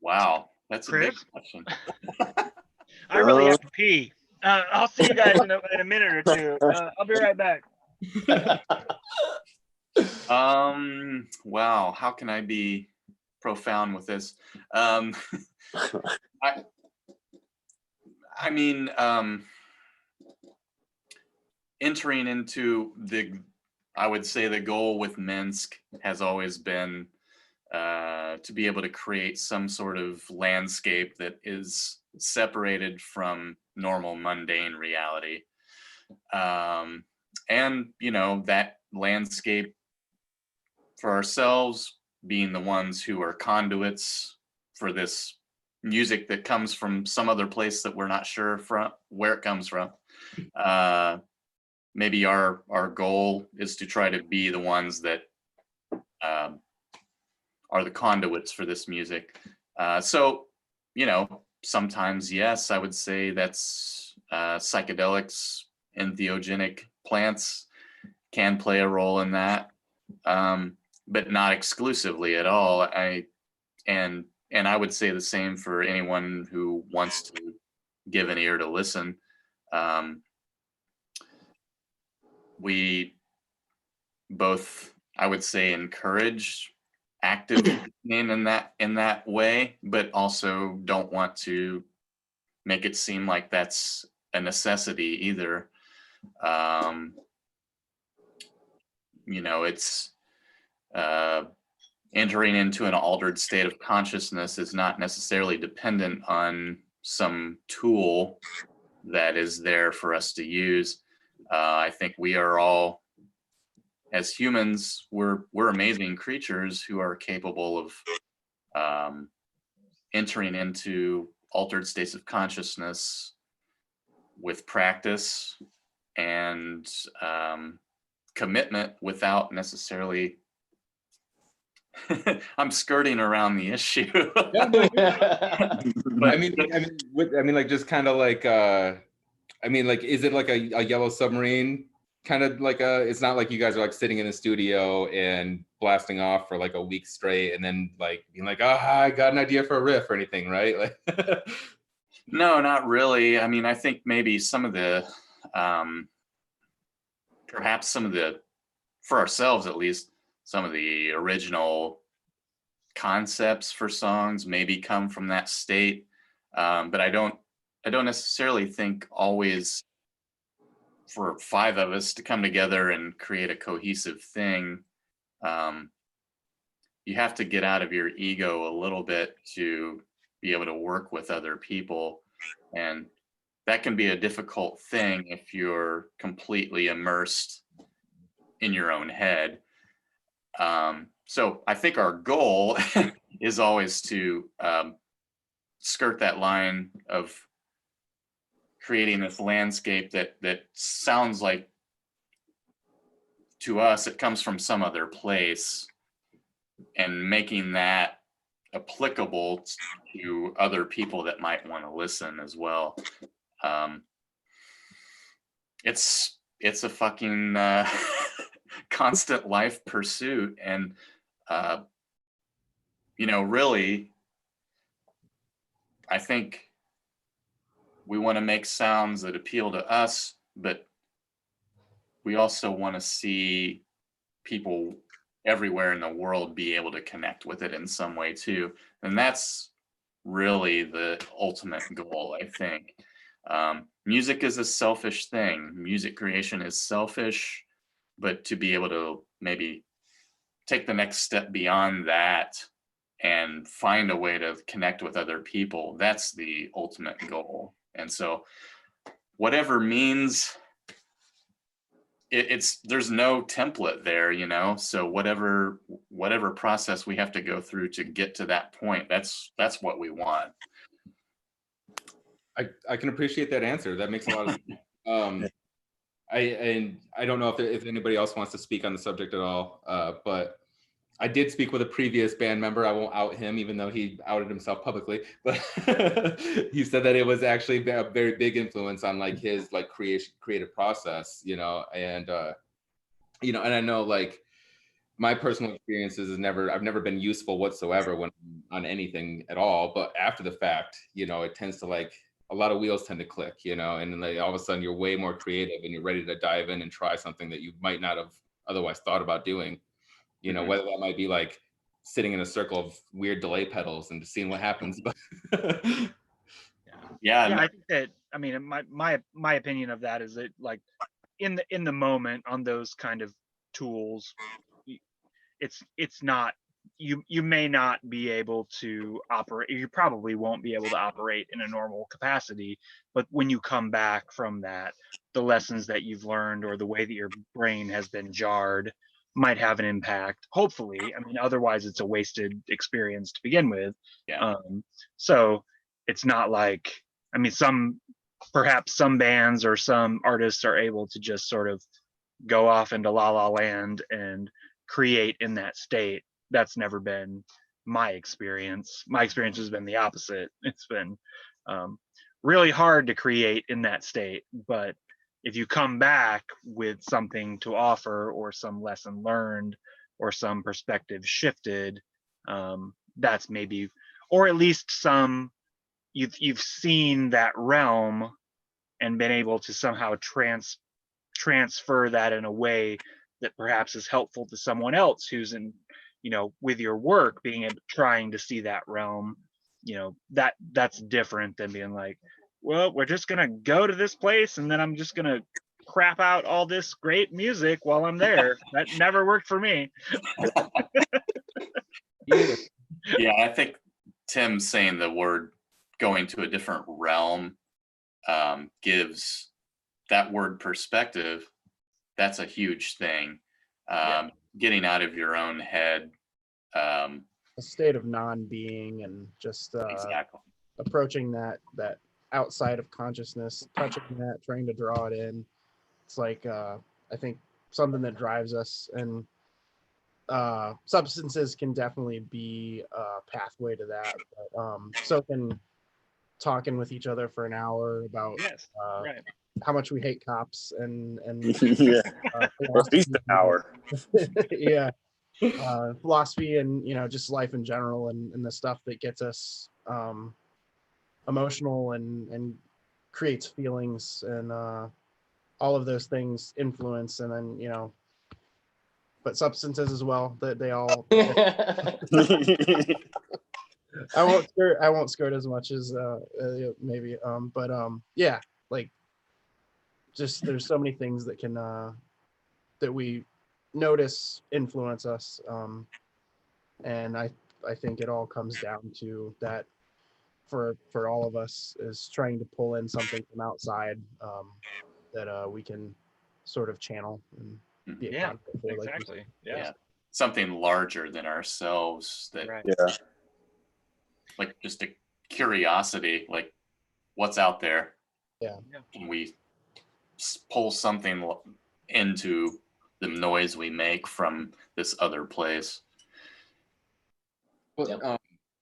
Speaker 2: Wow, that's a big
Speaker 4: Chris?
Speaker 2: question.
Speaker 4: I really have to pee. I'll see you guys in a minute or two. I'll be right back.
Speaker 2: Wow, how can I be profound with this? I mean, entering into I would say the goal with Minsk has always been to be able to create some sort of landscape that is separated from normal mundane reality. And, you know, that landscape for ourselves being the ones who are conduits for this music that comes from some other place that we're not sure from where it comes from. Maybe our goal is to try to be the ones that are the conduits for this music. So, you know, sometimes, yes, I would say that's psychedelics, entheogenic plants can play a role in that, but not exclusively at all. And I would say the same for anyone who wants to give an ear to listen. We both, I would say, encourage active listening in that way, but also don't want to make it seem like that's a necessity either. You know, it's entering into an altered state of consciousness is not necessarily dependent on some tool that is there for us to use. I think we are all, as humans, we're amazing creatures who are capable of entering into altered states of consciousness with practice and commitment without necessarily I'm skirting around the issue.
Speaker 1: I mean, like just kind of like, I mean, like, is it like a Yellow Submarine kind of like it's not like you guys are like sitting in the studio and blasting off for like a week straight and then like being like, oh, I got an idea for a riff or anything, right? Like,
Speaker 2: No, not really. I mean, I think maybe some of the, perhaps some of the, for ourselves at least, some of the original concepts for songs maybe come from that state, but I don't necessarily think always for 5 of us to come together and create a cohesive thing. You have to get out of your ego a little bit to be able to work with other people, and that can be a difficult thing if you're completely immersed in your own head. So I think our goal is always to skirt that line of creating this landscape that sounds like, to us, it comes from some other place, and making that applicable to other people that might want to listen as well. It's a fucking constant life pursuit, and you know, really, I think we want to make sounds that appeal to us, but we also want to see people everywhere in the world be able to connect with it in some way too. And that's really the ultimate goal, I think. Music is a selfish thing. Music creation is selfish, but to be able to maybe take the next step beyond that and find a way to connect with other people, that's the ultimate goal. And so whatever means, it's there's no template there, you know, so whatever process we have to go through to get to that point, that's what we want.
Speaker 1: I can appreciate that answer. That makes a lot of sense. I don't know if anybody else wants to speak on the subject at all, but I did speak with a previous band member. I won't out him, even though he outed himself publicly. But he said that it was actually a very big influence on like his like creative process, you know. And you know, and I know like my personal experiences is I've never been useful whatsoever when on anything at all. But after the fact, you know, it tends to like a lot of wheels tend to click, you know, and then like all of a sudden you're way more creative and you're ready to dive in and try something that you might not have otherwise thought about doing. You know, whether that might be like sitting in a circle of weird delay pedals and just seeing what happens. But
Speaker 2: yeah,
Speaker 4: I think that, I mean, my opinion of that is that like in the moment on those kind of tools, it's not, you may not be able to operate, you probably won't be able to operate in a normal capacity, but when you come back from that, the lessons that you've learned or the way that your brain has been jarred might have an impact, hopefully. I mean, otherwise it's a wasted experience to begin with.
Speaker 2: Yeah.
Speaker 4: So it's not like, I mean, perhaps some bands or some artists are able to just sort of go off into la la land and create in that state. That's never been my experience. My experience has been the opposite. It's been really hard to create in that state, but if you come back with something to offer or some lesson learned or some perspective shifted, that's maybe, or at least some, you've seen that realm and been able to somehow transfer that in a way that perhaps is helpful to someone else who's in, you know, with your work, trying to see that realm, you know, that's different than being like, well, we're just gonna go to this place and then I'm just gonna crap out all this great music while I'm there. That never worked for me.
Speaker 2: Yeah, I think Tim saying the word going to a different realm gives that word perspective, that's a huge thing. Getting out of your own head.
Speaker 5: A state of non-being, and just
Speaker 2: Exactly.
Speaker 5: approaching that outside of consciousness, touching that, trying to draw it in. It's like I think something that drives us, and substances can definitely be a pathway to that. But, so can talking with each other for an hour about
Speaker 4: Yes, right.
Speaker 5: how much we hate cops and
Speaker 6: Yeah, or at least an hour.
Speaker 5: yeah, philosophy and just life in general, and the stuff that gets us emotional and creates feelings, and all of those things influence, and then but substances as well, that they all I won't skirt as much as maybe but yeah, like, just there's so many things that can that we notice influence us, and I think it all comes down to that for all of us, is trying to pull in something from outside, that we can sort of channel and be
Speaker 4: Yeah,
Speaker 5: accountable for, like you
Speaker 4: exactly.
Speaker 2: Yeah.
Speaker 4: Yeah.
Speaker 2: Something larger than ourselves, that
Speaker 4: Right.
Speaker 6: Yeah.
Speaker 2: like just a curiosity, like what's out there.
Speaker 5: Yeah.
Speaker 2: Can we pull something into the noise we make from this other place?
Speaker 1: Well,
Speaker 3: Yep.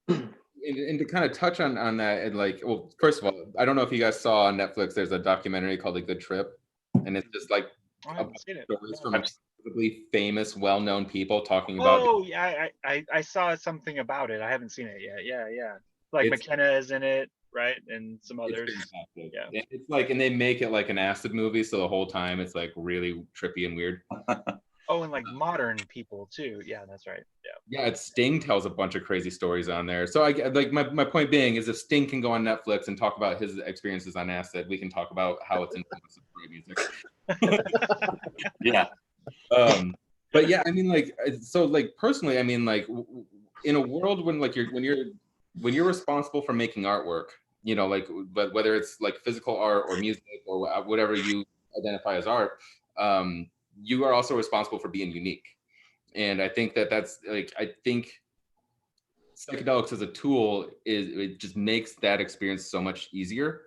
Speaker 1: and to kind of touch on that, and like, well, first of all, I don't know if you guys saw on Netflix, there's a documentary called A Good Trip, and it's just like
Speaker 4: I
Speaker 1: a
Speaker 4: haven't
Speaker 1: bunch
Speaker 4: seen
Speaker 1: of
Speaker 4: it.
Speaker 1: stories from incredibly famous, well-known people talking about.
Speaker 4: Oh yeah, I saw something about it. I haven't seen it yet. Yeah. Like
Speaker 1: It's-
Speaker 4: McKenna is in it, right? And some
Speaker 1: It's
Speaker 4: others.
Speaker 1: fantastic.
Speaker 4: Yeah.
Speaker 1: And it's like, and they make it like an acid movie, so the whole time it's like really trippy and weird.
Speaker 4: Oh, and like modern people too. Yeah, that's right. Yeah.
Speaker 1: Yeah, it's Sting tells a bunch of crazy stories on there. So I like my point being is, if Sting can go on Netflix and talk about his experiences on acid, we can talk about how it's influenced music.
Speaker 2: Yeah.
Speaker 1: But yeah, I mean, like, so like personally, I mean, like, in a world when like when you're responsible for making artwork, like, but whether it's like physical art or music or whatever you identify as art, you are also responsible for being unique. And I think that's like, I think psychedelics as a tool it just makes that experience so much easier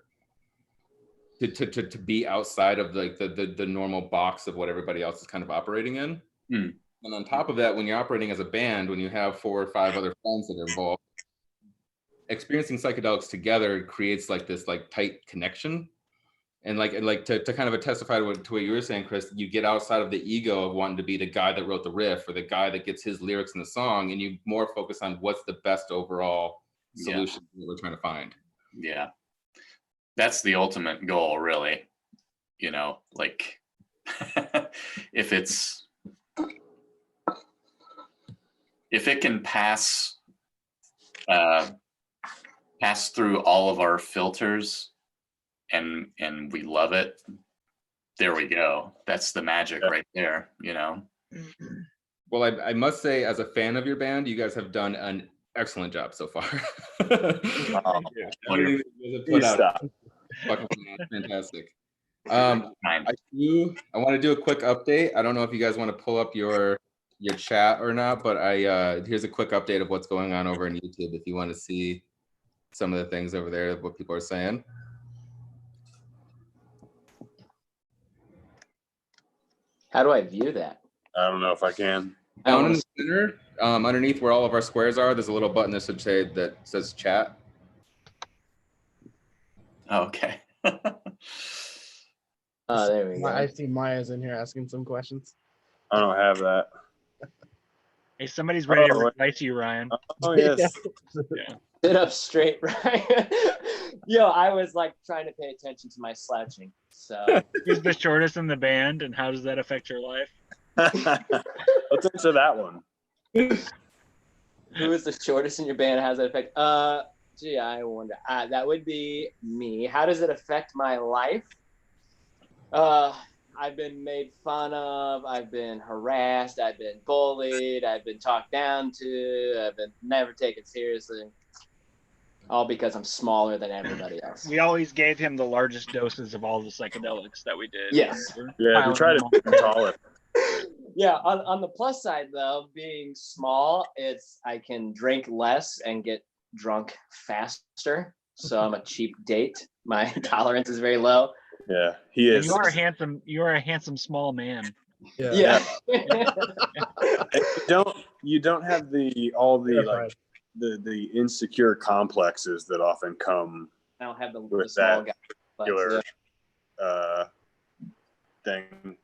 Speaker 1: to be outside of like the normal box of what everybody else is kind of operating in. And on top of that, when you're operating as a band, when you have 4 or 5 other friends that are involved, experiencing psychedelics together creates like this like tight connection. And like to kind of testify to what you were saying, Chris, you get outside of the ego of wanting to be the guy that wrote the riff or the guy that gets his lyrics in the song, and you more focus on what's the best overall solution that we're trying to find.
Speaker 2: Yeah. That's the ultimate goal, really. Like if it can pass through all of our filters and we love it, there we go. That's the magic right there,
Speaker 1: Well, I must say, as a fan of your band, you guys have done an excellent job so far.
Speaker 4: Thank you.
Speaker 1: Everything that you guys have put out is fucking fantastic. I want to do a quick update. I don't know if you guys want to pull up your chat or not, but here's a quick update of what's going on over on YouTube if you want to see some of the things over there, what people are saying.
Speaker 3: How do I view that?
Speaker 6: I don't know if I can.
Speaker 1: Down in the center, underneath where all of our squares are, there's a little button that says chat.
Speaker 2: Okay.
Speaker 3: Oh, there we go.
Speaker 5: I see Maya's in here asking some questions.
Speaker 6: I don't have that.
Speaker 4: Hey, somebody's ready to
Speaker 6: Oh,
Speaker 4: reply to you, Ryan.
Speaker 6: Oh yes.
Speaker 4: Yeah.
Speaker 3: Sit up straight, right? Yo, I was like trying to pay attention to my slouching. So
Speaker 4: Who's the shortest in the band, and how does that affect your life?
Speaker 6: Let's answer that one.
Speaker 3: who is the shortest in your band? How does that affect? Gee, I wonder. That would be me. How does it affect my life? I've been made fun of. I've been harassed. I've been bullied. I've been talked down to. I've been never taken seriously. all because I'm smaller than everybody else.
Speaker 4: We always gave him the largest doses of all the psychedelics that we did.
Speaker 3: Yes.
Speaker 6: Yeah, we
Speaker 4: Piling
Speaker 6: try
Speaker 4: them
Speaker 6: to
Speaker 4: on.
Speaker 6: make them taller.
Speaker 3: Yeah, on the plus side though, being small, it's I can drink less and get drunk faster. So I'm a cheap date. My tolerance is very low.
Speaker 6: Yeah, he
Speaker 4: And
Speaker 6: is.
Speaker 4: you are handsome. You are a handsome small man.
Speaker 3: Yeah.
Speaker 6: You don't have all the
Speaker 5: Terrified.
Speaker 6: like the insecure complexes that often come
Speaker 3: I don't have the
Speaker 6: with
Speaker 3: small
Speaker 6: that
Speaker 3: guy.
Speaker 6: particular
Speaker 3: Yeah.
Speaker 6: thing.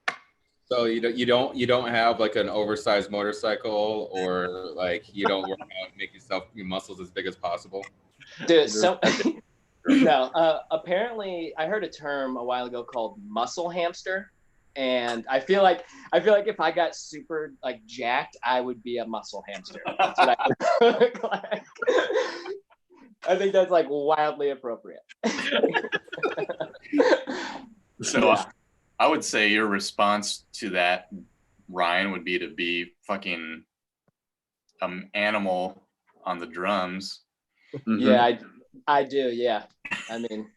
Speaker 1: So you don't have like an oversized motorcycle, or like you don't work out and make your muscles as big as possible.
Speaker 3: Dude, no. Apparently, I heard a term a while ago called muscle hamster, and I feel like if I got super like jacked, I would be a muscle hamster. That's what I look like. I think that's like wildly appropriate.
Speaker 2: So
Speaker 3: Yeah.
Speaker 2: I would say your response to that, Ryan, would be to be fucking animal on the drums.
Speaker 3: Yeah, I do. Yeah, I mean,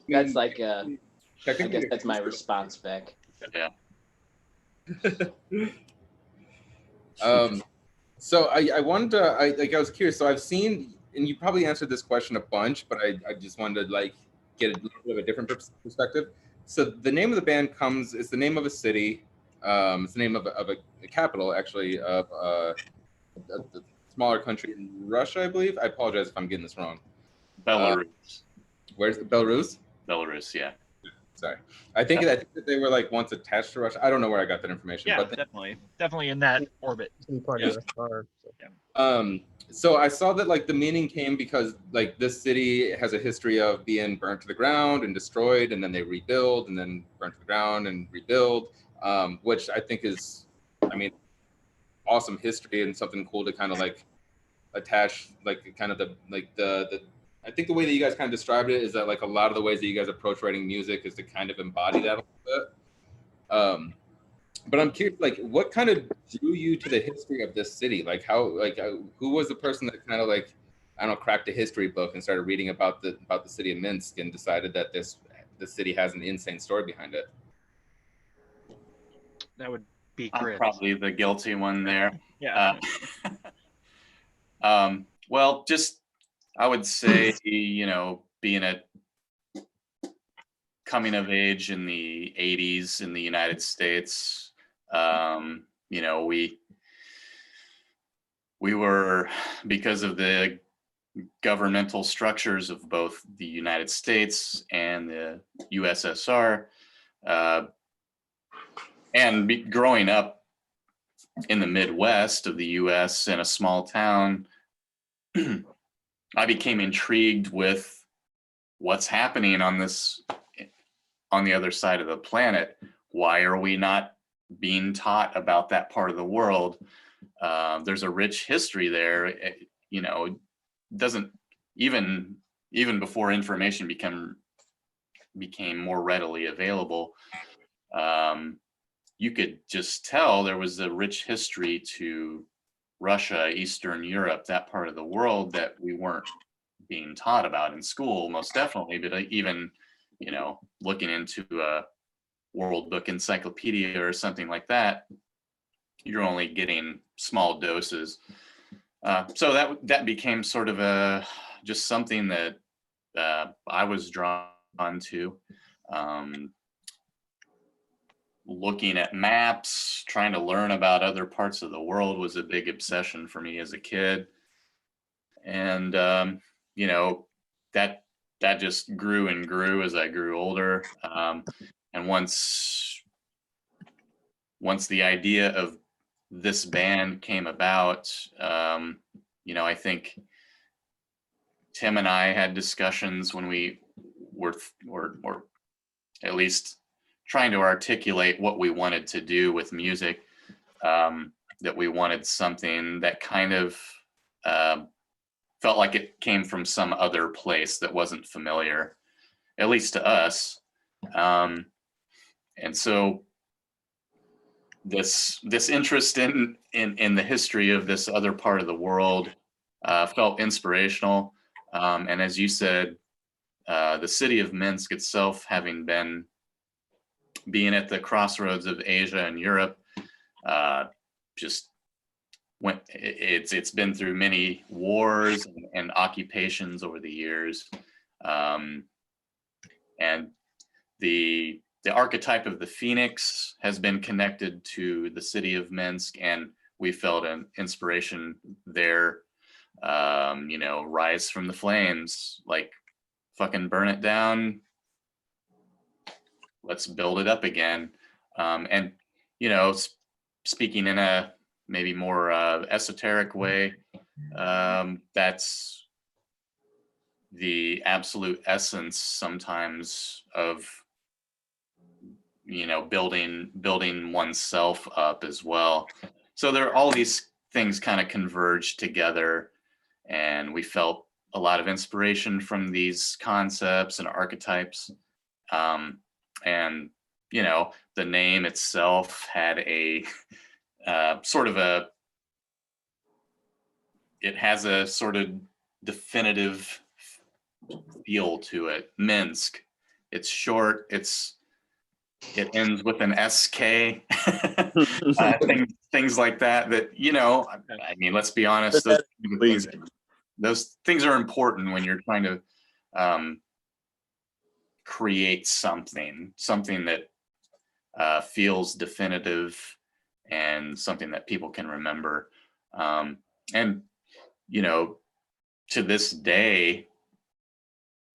Speaker 3: that's like I guess that's my response back.
Speaker 2: Yeah.
Speaker 1: So I wanted to, I was curious. So I've seen, and you probably answered this question a bunch, but I just wanted to like get a little bit of a different perspective. So the name of the band it's the name of a city. It's the name of a capital, actually, of a smaller country in Russia, I believe. I apologize if I'm getting this wrong.
Speaker 2: Belarus.
Speaker 1: Where's Belarus?
Speaker 2: Belarus, yeah.
Speaker 1: Sorry. I think that they were like once attached to Russia. I don't know where I got that information.
Speaker 4: Yeah,
Speaker 1: but
Speaker 4: definitely in that orbit.
Speaker 5: Part of the
Speaker 1: so I saw that like the meaning came because like this city has a history of being burnt to the ground and destroyed, and then they rebuild, and then burnt to the ground and rebuild, which I think is, I mean, awesome history and something cool to kind of like attach like kind of the I think the way that you guys kind of described it is that like a lot of the ways that you guys approach writing music is to kind of embody that a little bit. But I'm curious, like, what kind of drew you to the history of this city? Like, who was the person that kind of like, I don't know, cracked a history book and started reading about the city of Minsk and decided that the city has an insane story behind it?
Speaker 4: That would be
Speaker 2: I'm
Speaker 4: Chris.
Speaker 2: probably the guilty one there.
Speaker 4: Yeah.
Speaker 2: Well, just I would say, being a coming of age in the 80s in the United States, we were, because of the governmental structures of both the United States and the USSR, and growing up in the Midwest of the US in a small town, I became intrigued with what's happening on the other side of the planet. Why are we not being taught about that part of the world? There's a rich history there. It doesn't even before information became more readily available. You could just tell there was a rich history to Russia, Eastern Europe, that part of the world that we weren't being taught about in school, most definitely. But even, looking into a World Book Encyclopedia or something like that, you're only getting small doses. So that became sort of just something that I was drawn to. Looking at maps, trying to learn about other parts of the world was a big obsession for me as a kid. And, that just grew and grew as I grew older. And once the idea of this band came about, I think Tim and I had discussions when we were, or at least trying to articulate what we wanted to do with music, that we wanted something that kind of felt like it came from some other place that wasn't familiar, at least to us. And so this interest in the history of this other part of the world felt inspirational. And as you said, the city of Minsk itself, having being at the crossroads of Asia and Europe, just it's been through many wars and occupations over the years, and the archetype of the phoenix has been connected to the city of Minsk, and we felt an inspiration there. Rise from the flames, like fucking burn it down, let's build it up again. And speaking in a maybe more esoteric way, that's the absolute essence sometimes of building oneself up as well. So there are all these things kind of converged together, and we felt a lot of inspiration from these concepts and archetypes. And the name itself had a it has a sort of definitive feel to it. Minsk. It's short. It ends with an SK. Things like that. I mean, let's be honest. Those things are important when you're trying to create something that feels definitive and something that people can remember. And to this day,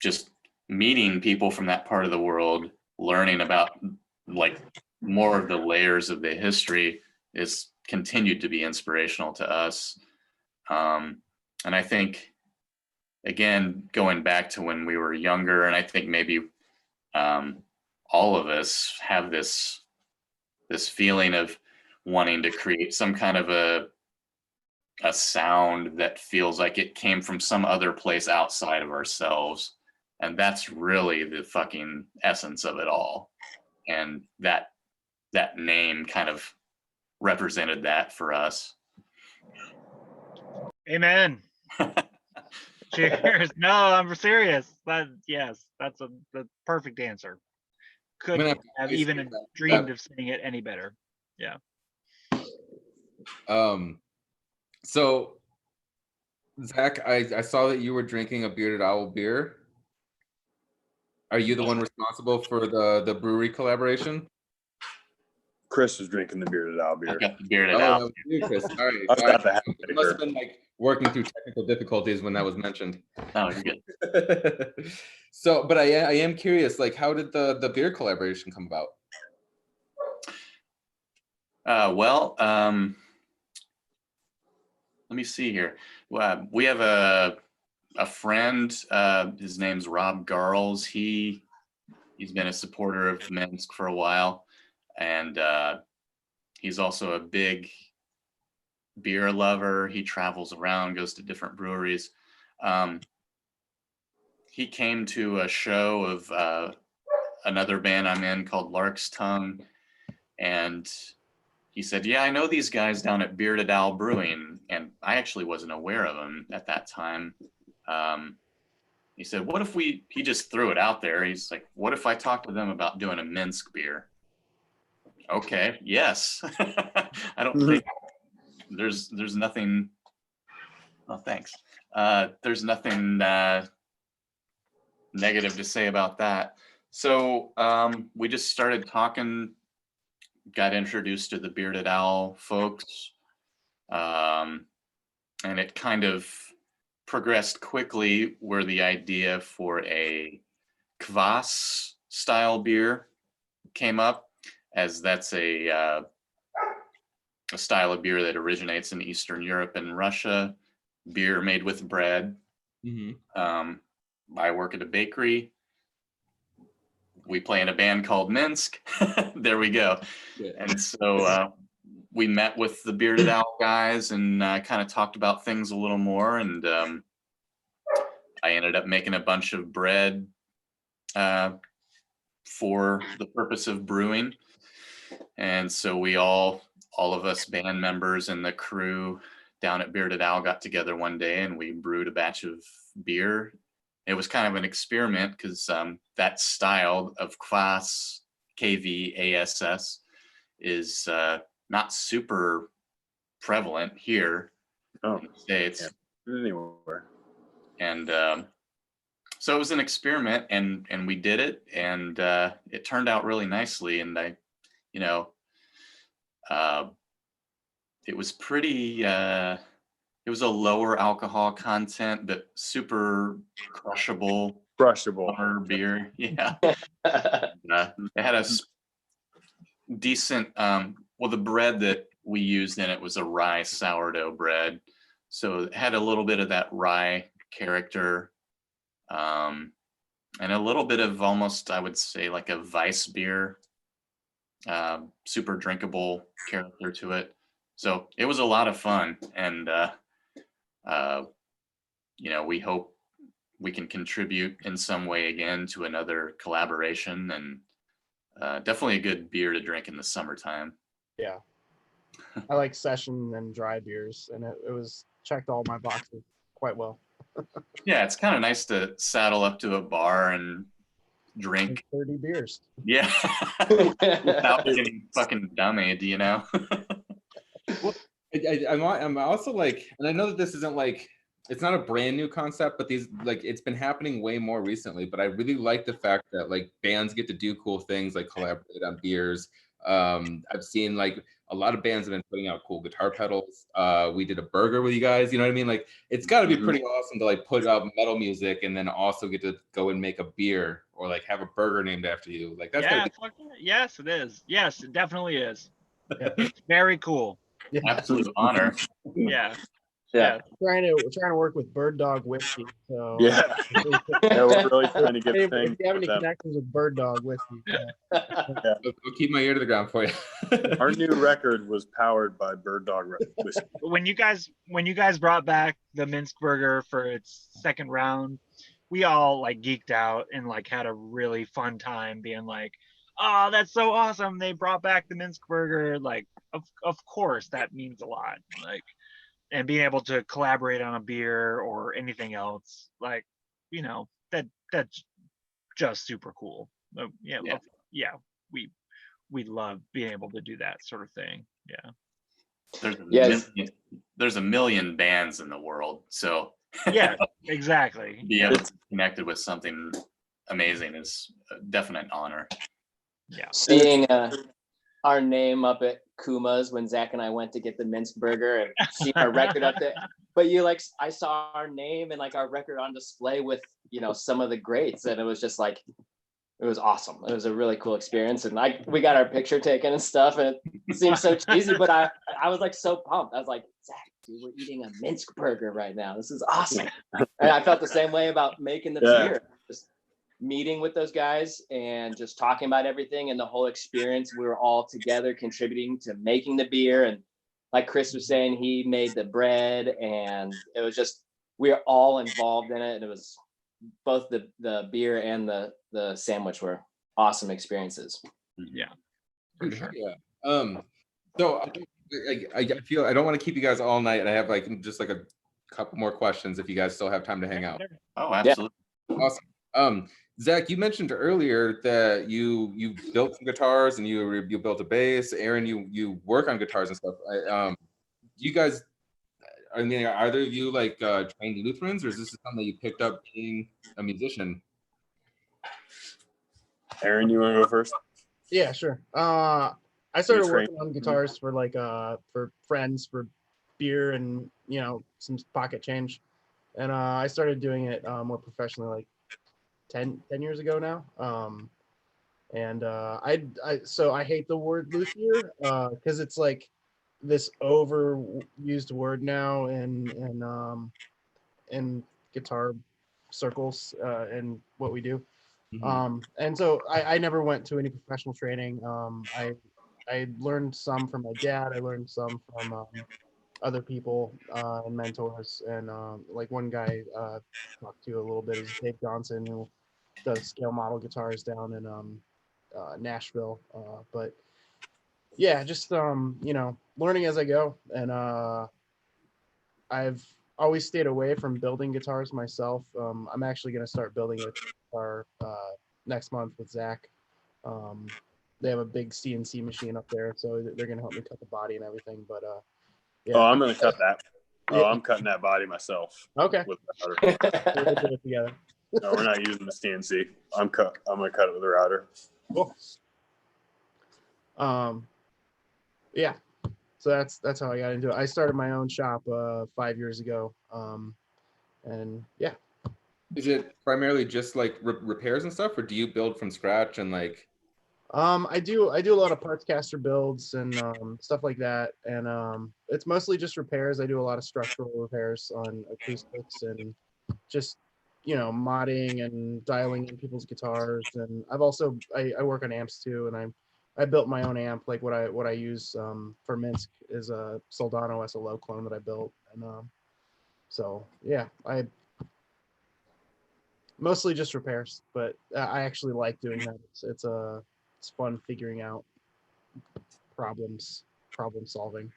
Speaker 2: just meeting people from that part of the world, learning about like more of the layers of the history is continued to be inspirational to us. And I think, again, going back to when we were younger, and I think maybe all of us have this feeling of wanting to create some kind of a sound that feels like it came from some other place outside of ourselves. And that's really the fucking essence of it all. And that name kind of represented that for us.
Speaker 4: Amen. Cheers. No, I'm serious. Yes, that's the perfect answer. Couldn't have even dreamed of saying it any better. Yeah.
Speaker 1: So Zach, I saw that you were drinking a Bearded Owl beer. Are you the one responsible for the brewery collaboration?
Speaker 6: Chris was drinking the Bearded Owl beer.
Speaker 2: I got the Bearded Owl.
Speaker 1: That was you, Chris. All right.
Speaker 6: I got the
Speaker 1: It must have been like working through technical difficulties when that was mentioned.
Speaker 2: Oh, you're good.
Speaker 1: So, but I am curious, like, how did the beer collaboration come about?
Speaker 2: Let me see here. We have a friend. His name's Rob Garles. He's been a supporter of Minsk for a while, and he's also a big beer lover. He travels around, goes to different breweries. He came to a show of another band I'm in called Lark's Tongue, and he said, "Yeah, I know these guys down at Bearded Owl Brewing," and I actually wasn't aware of them at that time. He said, "What if he just threw it out there. He's like, what if I talk to them about doing a Minsk beer?" Okay, yes. I don't think there's nothing. Oh, thanks. There's nothing negative to say about that. So we just started talking, got introduced to the Bearded Owl folks, and it kind of progressed quickly where the idea for a kvass style beer came up, as that's a style of beer that originates in Eastern Europe and Russia, beer made with bread. Mm-hmm. I work at a bakery. We play in a band called Minsk. There we go. Yeah. And so we met with the Bearded Owl guys and kind of talked about things a little more. And I ended up making a bunch of bread for the purpose of brewing. And so we all of us band members and the crew down at Bearded Owl got together one day and we brewed a batch of beer. It was kind of an experiment because that style of Kvass, KVASS, is not super prevalent here
Speaker 6: Oh,
Speaker 2: in the States.
Speaker 6: yeah. Anywhere.
Speaker 2: And so it was an experiment, and we did it, and it turned out really nicely. And I, you know, it was pretty. It was a lower alcohol content, but super crushable summer beer. Yeah, it had a decent. Well, the bread that we used in it was a rye sourdough bread, so it had a little bit of that rye character. And a little bit of almost, I would say, like a Weiss beer, super drinkable character to it. So it was a lot of fun, and you know, we hope we can contribute in some way again to another collaboration, and definitely a good beer to drink in the summertime.
Speaker 5: Yeah. I like session and dry beers, and it was checked all my boxes quite well.
Speaker 2: Yeah, it's kind of nice to saddle up to a bar and drink
Speaker 5: 30 beers.
Speaker 2: Yeah. Without getting fucking dummied, you know?
Speaker 1: Well, I'm also like, and I know that this isn't like, it's not a brand new concept, but these, like, it's been happening way more recently. But I really like the fact that like bands get to do cool things, like collaborate on beers. I've seen like a lot of bands have been putting out cool guitar pedals. We did a burger with you guys, you know what I mean? Like, it's got to be pretty awesome to like put out metal music and then also get to go and make a beer or like have a burger named after you. Like, that's
Speaker 4: Yeah, yes, it is. Yes, it definitely is. Yeah. It's very cool.
Speaker 5: Yeah.
Speaker 2: Absolute honor.
Speaker 4: Yeah.
Speaker 3: Yeah.
Speaker 5: We're trying to work with Bird Dog Whiskey. So
Speaker 6: Yeah. Yeah, we're really trying to get
Speaker 5: if
Speaker 6: things
Speaker 5: you have
Speaker 6: with
Speaker 5: any
Speaker 6: them.
Speaker 5: connections with Bird Dog Whiskey,
Speaker 1: I'll keep my ear to the ground for you.
Speaker 6: Our new record was powered by Bird Dog Whiskey.
Speaker 4: When you guys brought back the Minsk burger for its second round, we all like geeked out and like had a really fun time being like, oh, that's so awesome. They brought back the Minsk burger. Like, of course that means a lot. Like, and being able to collaborate on a beer or anything else, like, you know, that's just super cool. Yeah, we love being able to do that sort of thing. Yeah.
Speaker 2: There's a million bands in the world, so
Speaker 4: Yeah, exactly.
Speaker 2: be able to connect with something amazing is a definite honor.
Speaker 4: Yeah.
Speaker 3: Seeing our name up at Kuma's when Zach and I went to get the Minsk burger and see our record up there. But I saw our name and like our record on display with, you know, some of the greats, and it was just like, it was awesome. It was a really cool experience, and we got our picture taken and stuff, and it seemed so cheesy, but I was like so pumped. I was like, Zach, dude, we're eating a Minsk burger right now. This is awesome. And I felt the same way about making the beer. Just meeting with those guys and just talking about everything and the whole experience. We were all together contributing to making the beer, and like Chris was saying, he made the bread, and it was just, we are all involved in it, and it was both the beer and the sandwich were awesome experiences.
Speaker 4: Yeah, for sure.
Speaker 1: Yeah. So I feel I don't want to keep you guys all night, and I have like just like a couple more questions if you guys still have time to hang out.
Speaker 2: Oh, absolutely.
Speaker 1: Yeah. Awesome. Zach, you mentioned earlier that you built some guitars and you built a bass. Aaron, you work on guitars and stuff. You guys, I mean, are either of you like trained Lutherans, or is this something that you picked up being a musician?
Speaker 6: Aaron, you want to go first?
Speaker 5: yeah, sure. I started working on guitars for like for friends, for beer and, you know, some pocket change, and I started doing it more professionally like 10 years ago now. So I hate the word luthier because it's like this overused word now in guitar circles and what we do. And so I never went to any professional training. I learned some from my dad. I learned some from other people and mentors. And like one guy I talked to a little bit is Dave Johnson, who does scale model guitars down in Nashville. But yeah, just you know, learning as I go. And I've always stayed away from building guitars myself. I'm actually going to start building a guitar next month with Zach. They have a big CNC machine up there, so they're going to help me cut the body and everything. But yeah.
Speaker 6: Oh, I'm gonna cut that. Oh,
Speaker 5: Yeah.
Speaker 6: I'm cutting that body myself.
Speaker 5: Okay.
Speaker 6: With router.
Speaker 5: We'll do it together.
Speaker 6: No, we're not using the CNC. I'm gonna cut it with a router.
Speaker 5: Cool. Yeah. So that's how I got into it. I started my own shop 5 years ago. And yeah.
Speaker 1: Is it primarily just like repairs and stuff, or do you build from scratch and like?
Speaker 5: I do a lot of parts caster builds and stuff like that, and it's mostly just repairs. I do a lot of structural repairs on acoustics and just modding and dialing in people's guitars. And I've also I work on amps too, and I built my own amp. Like what I use for Minsk is a Soldano SLO clone that I built, and so yeah, I mostly just repairs, but I actually like doing that. It's fun figuring out problem solving.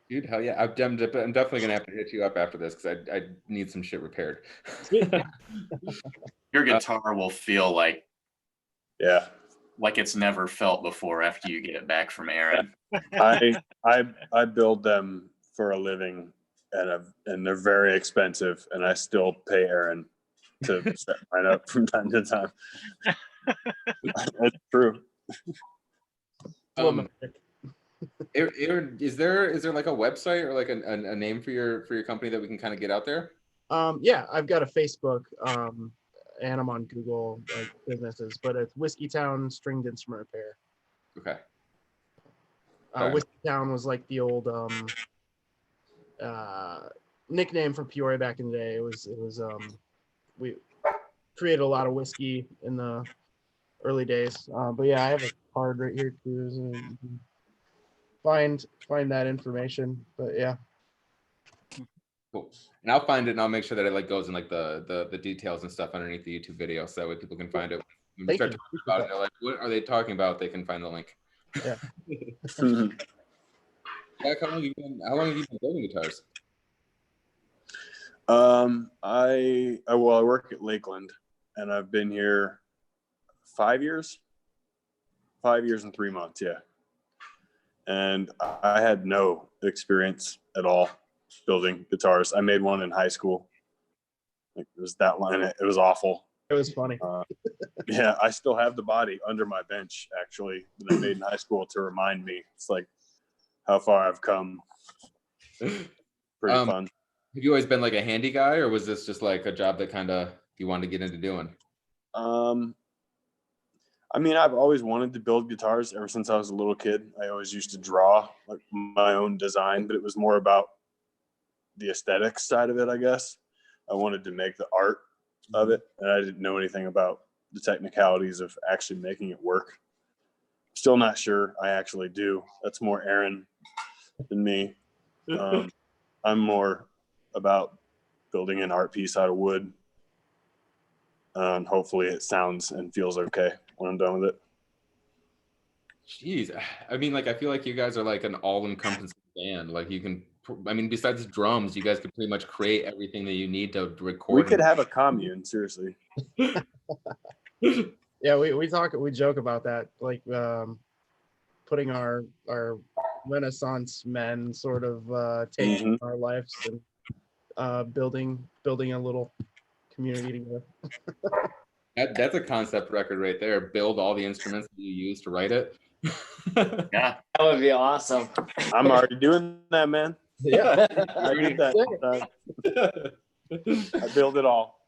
Speaker 1: Dude, hell yeah! I'm definitely gonna have to hit you up after this because I need some shit repaired.
Speaker 2: Your guitar will feel like it's never felt before after you get it back from Aaron.
Speaker 6: I build them for a living, and they're very expensive, and I still pay Aaron to set mine up from time to time. That's true.
Speaker 1: Aaron, is there like a website or like a name for your company that we can kind of get out there?
Speaker 5: Yeah, I've got a Facebook, and I'm on Google, like businesses, but it's Whiskey Town Stringed Instrument Repair.
Speaker 1: Okay.
Speaker 5: Whiskey Town was like the old nickname for Peoria back in the day. It was we created a lot of whiskey in the early days. But yeah, I have a card right here too, so you can find that information. But yeah.
Speaker 1: Cool. And I'll find it and I'll make sure that it like goes in like the details and stuff underneath the YouTube video, so that way people can find it. When we start talking about it, they're like, what are they talking about? They can find the link.
Speaker 5: Yeah.
Speaker 1: Jack, how long have you been building guitars?
Speaker 6: I work at Lakeland, and I've been here 5 years. 5 years and 3 months, yeah. And I had no experience at all building guitars. I made one in high school. It was that line. It was awful.
Speaker 5: It was funny.
Speaker 6: Yeah, I still have the body under my bench, actually, that I made in high school to remind me. It's like how far I've come. Pretty fun.
Speaker 1: Have you always been like a handy guy, or was this just like a job that kind of you wanted to get into doing?
Speaker 6: I mean, I've always wanted to build guitars ever since I was a little kid. I always used to draw like my own design, but it was more about the aesthetics side of it, I guess. I wanted to make the art of it, and I didn't know anything about the technicalities of actually making it work. Still not sure I actually do. That's more Aaron than me. I'm more about building an art piece out of wood, and hopefully it sounds and feels okay when I'm done with it.
Speaker 1: Jeez, I mean, like I feel like you guys are like an all-encompassing band. Like you can, I mean, besides drums, you guys could pretty much create everything that you need to record.
Speaker 6: We could have a commune, seriously.
Speaker 5: Yeah, we joke about that, like putting our Renaissance men sort of take in our lives and building a little community together.
Speaker 1: That's a concept record right there. Build all the instruments that you use to write it.
Speaker 2: Yeah,
Speaker 3: That would be awesome.
Speaker 6: I'm already doing that, man.
Speaker 5: Yeah.
Speaker 6: I did that. I build it all.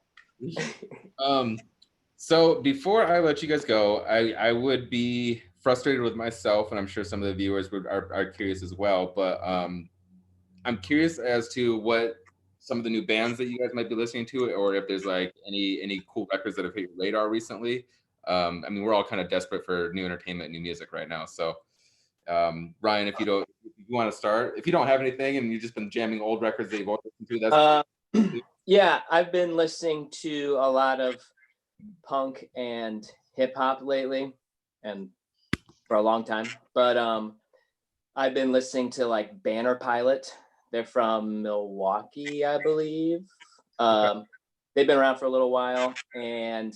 Speaker 1: So before I let you guys go, I would be frustrated with myself, and I'm sure some of the viewers are curious as well. But I'm curious as to what some of the new bands that you guys might be listening to, or if there's like any cool records that have hit your radar recently. I mean, we're all kind of desperate for new entertainment, new music right now. So, Ryan, if you want to start, if you don't have anything and you've just been jamming old records that you've always listened to, that's
Speaker 3: yeah, I've been listening to a lot of punk and hip hop lately, and for a long time. But I've been listening to like Banner Pilot. They're from Milwaukee, I believe. They've been around for a little while, and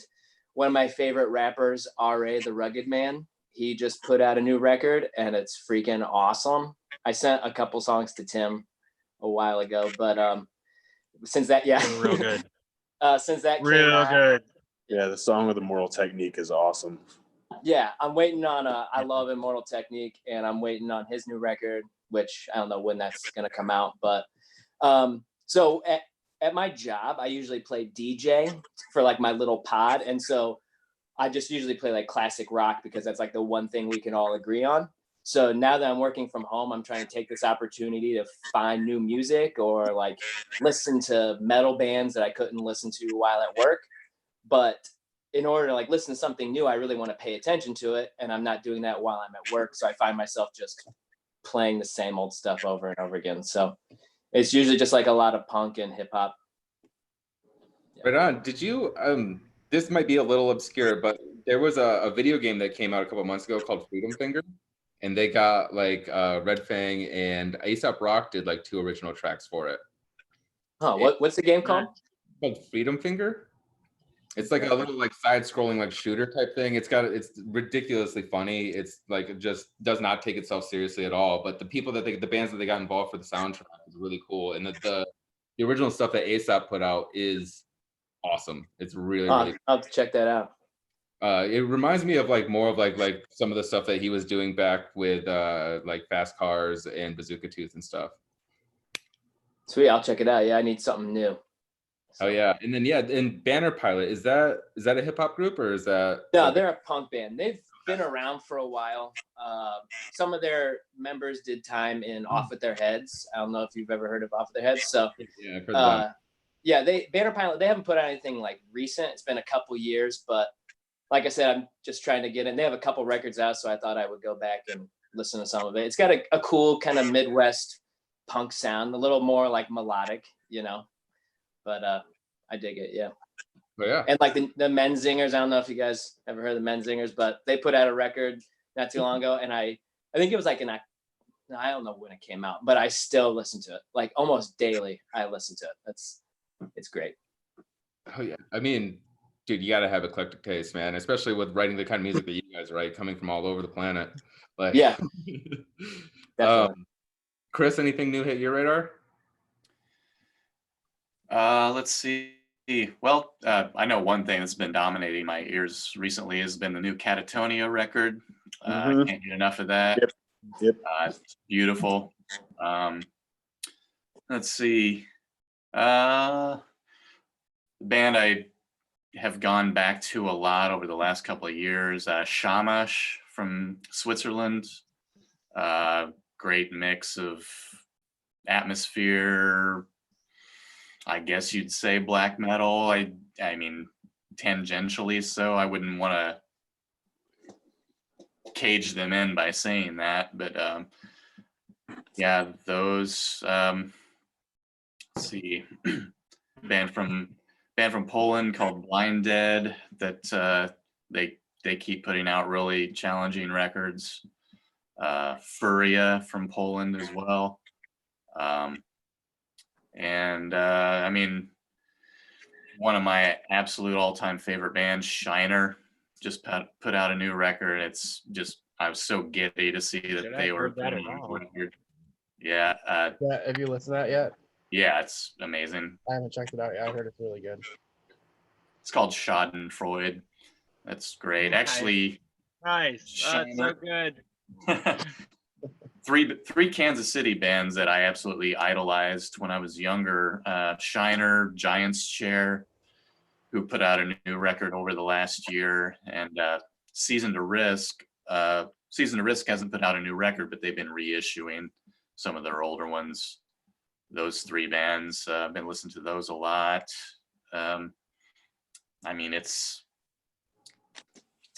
Speaker 3: one of my favorite rappers, R.A. the Rugged Man, he just put out a new record, and it's freaking awesome. I sent a couple songs to Tim a while ago, but since that, yeah,
Speaker 4: Real good.
Speaker 3: Since that came
Speaker 4: Real
Speaker 3: out,
Speaker 4: good.
Speaker 6: Yeah, the song with Immortal Technique is awesome.
Speaker 3: yeah, I'm waiting on I love Immortal Technique, and I'm waiting on his new record, which I don't know when that's gonna come out. But so at my job, I usually play DJ for like my little pod, and so I just usually play like classic rock because that's like the one thing we can all agree on. So now that I'm working from home, I'm trying to take this opportunity to find new music or like listen to metal bands that I couldn't listen to while at work. But in order to like listen to something new, I really want to pay attention to it, and I'm not doing that while I'm at work. So I find myself just playing the same old stuff over and over again. So it's usually just like a lot of punk and hip hop.
Speaker 1: Right on. Did you this might be a little obscure, but there was a video game that came out a couple months ago called Freedom Finger, and they got like Red Fang and ASAP Rock did like 2 original tracks for it.
Speaker 3: Huh, what's the game called?
Speaker 1: Called Freedom Finger. It's like a little like side-scrolling like shooter type thing. It's ridiculously funny. It's like it just does not take itself seriously at all. But the bands that they got involved for the soundtrack is really cool. And the original stuff that ASAP put out is awesome. It's really
Speaker 3: I'll have to check that out.
Speaker 1: it reminds me of like more of like some of the stuff that he was doing back with like Fast Cars and Bazooka Tooth and stuff.
Speaker 3: Sweet, I'll check it out. Yeah, I need something new.
Speaker 1: Oh yeah, and then and Banner Pilot, is that a hip hop group or is that?
Speaker 3: No, they're a punk band. They've been around for a while. Some of their members did time in Off With Their Heads. I don't know if you've ever heard of Off With Their Heads. So
Speaker 1: Yeah, I've heard of them.
Speaker 3: yeah, Banner Pilot, they haven't put out anything like recent. It's been a couple years, but like I said, I'm just trying to get in. They have a couple records out, so I thought I would go back and listen to some of it. It's got a cool kind of Midwest punk sound, a little more like melodic, you know. But I dig it, yeah.
Speaker 1: Oh, yeah.
Speaker 3: And like the Menzingers, I don't know if you guys ever heard of the Menzingers, but they put out a record not too long ago, and I think it was like I don't know when it came out, but I still listen to it like almost daily. I listen to it. It's great.
Speaker 1: Oh yeah, I mean, dude, you gotta have eclectic taste, man, especially with writing the kind of music that you guys write, coming from all over the planet. Like,
Speaker 3: yeah, definitely.
Speaker 1: Chris, anything new hit your radar?
Speaker 2: Let's see. Well, I know one thing that's been dominating my ears recently has been the new Catatonia record. I can't get enough of that.
Speaker 6: Yep.
Speaker 2: It's beautiful. Let's see. The band I have gone back to a lot over the last couple of years, Shamash from Switzerland. Great mix of atmosphere, I guess you'd say black metal. I mean, tangentially so. I wouldn't want to cage them in by saying that, but yeah, those. Let's see, band from Poland called Blind Dead that they keep putting out really challenging records. Furia from Poland as well. And I mean, one of my absolute all-time favorite bands, Shiner, just put out a new record. It's just, I was so giddy to see that they were
Speaker 4: that at all.
Speaker 2: Yeah.
Speaker 5: Yeah, have you listened to that yet?
Speaker 2: Yeah, it's amazing.
Speaker 5: I haven't checked it out yet. I heard it's really good.
Speaker 2: It's called Schadenfreude. That's great. Actually,
Speaker 4: Nice. That's so good.
Speaker 2: three Kansas City bands that I absolutely idolized when I was younger. Shiner, Giant's Chair, who put out a new record over the last year, and Season to Risk. Season to Risk hasn't put out a new record, but they've been reissuing some of their older ones. Those 3 bands, I've been listening to those a lot. I mean, it's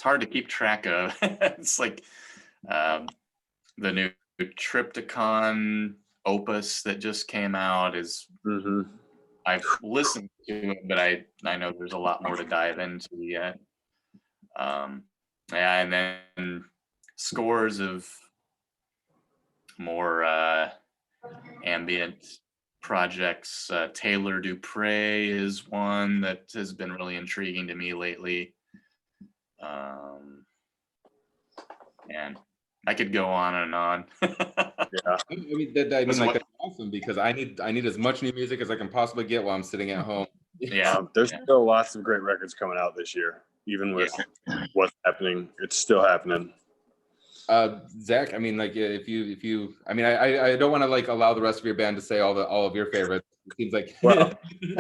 Speaker 2: hard to keep track of. It's like the new Triptychon opus that just came out is I've listened to it, but I know there's a lot more to dive into yet. Yeah, and then scores of more ambient projects. Taylor Dupre is one that has been really intriguing to me lately. And I could go on and on.
Speaker 6: Yeah.
Speaker 1: I mean, that's awesome because I need as much new music as I can possibly get while I'm sitting at home.
Speaker 2: Yeah.
Speaker 6: There's still lots of great records coming out this year, even with what's happening. It's still happening.
Speaker 1: Zach, I mean, like if you, I mean, I don't want to like allow the rest of your band to say all of your favorites. It seems like
Speaker 6: Well,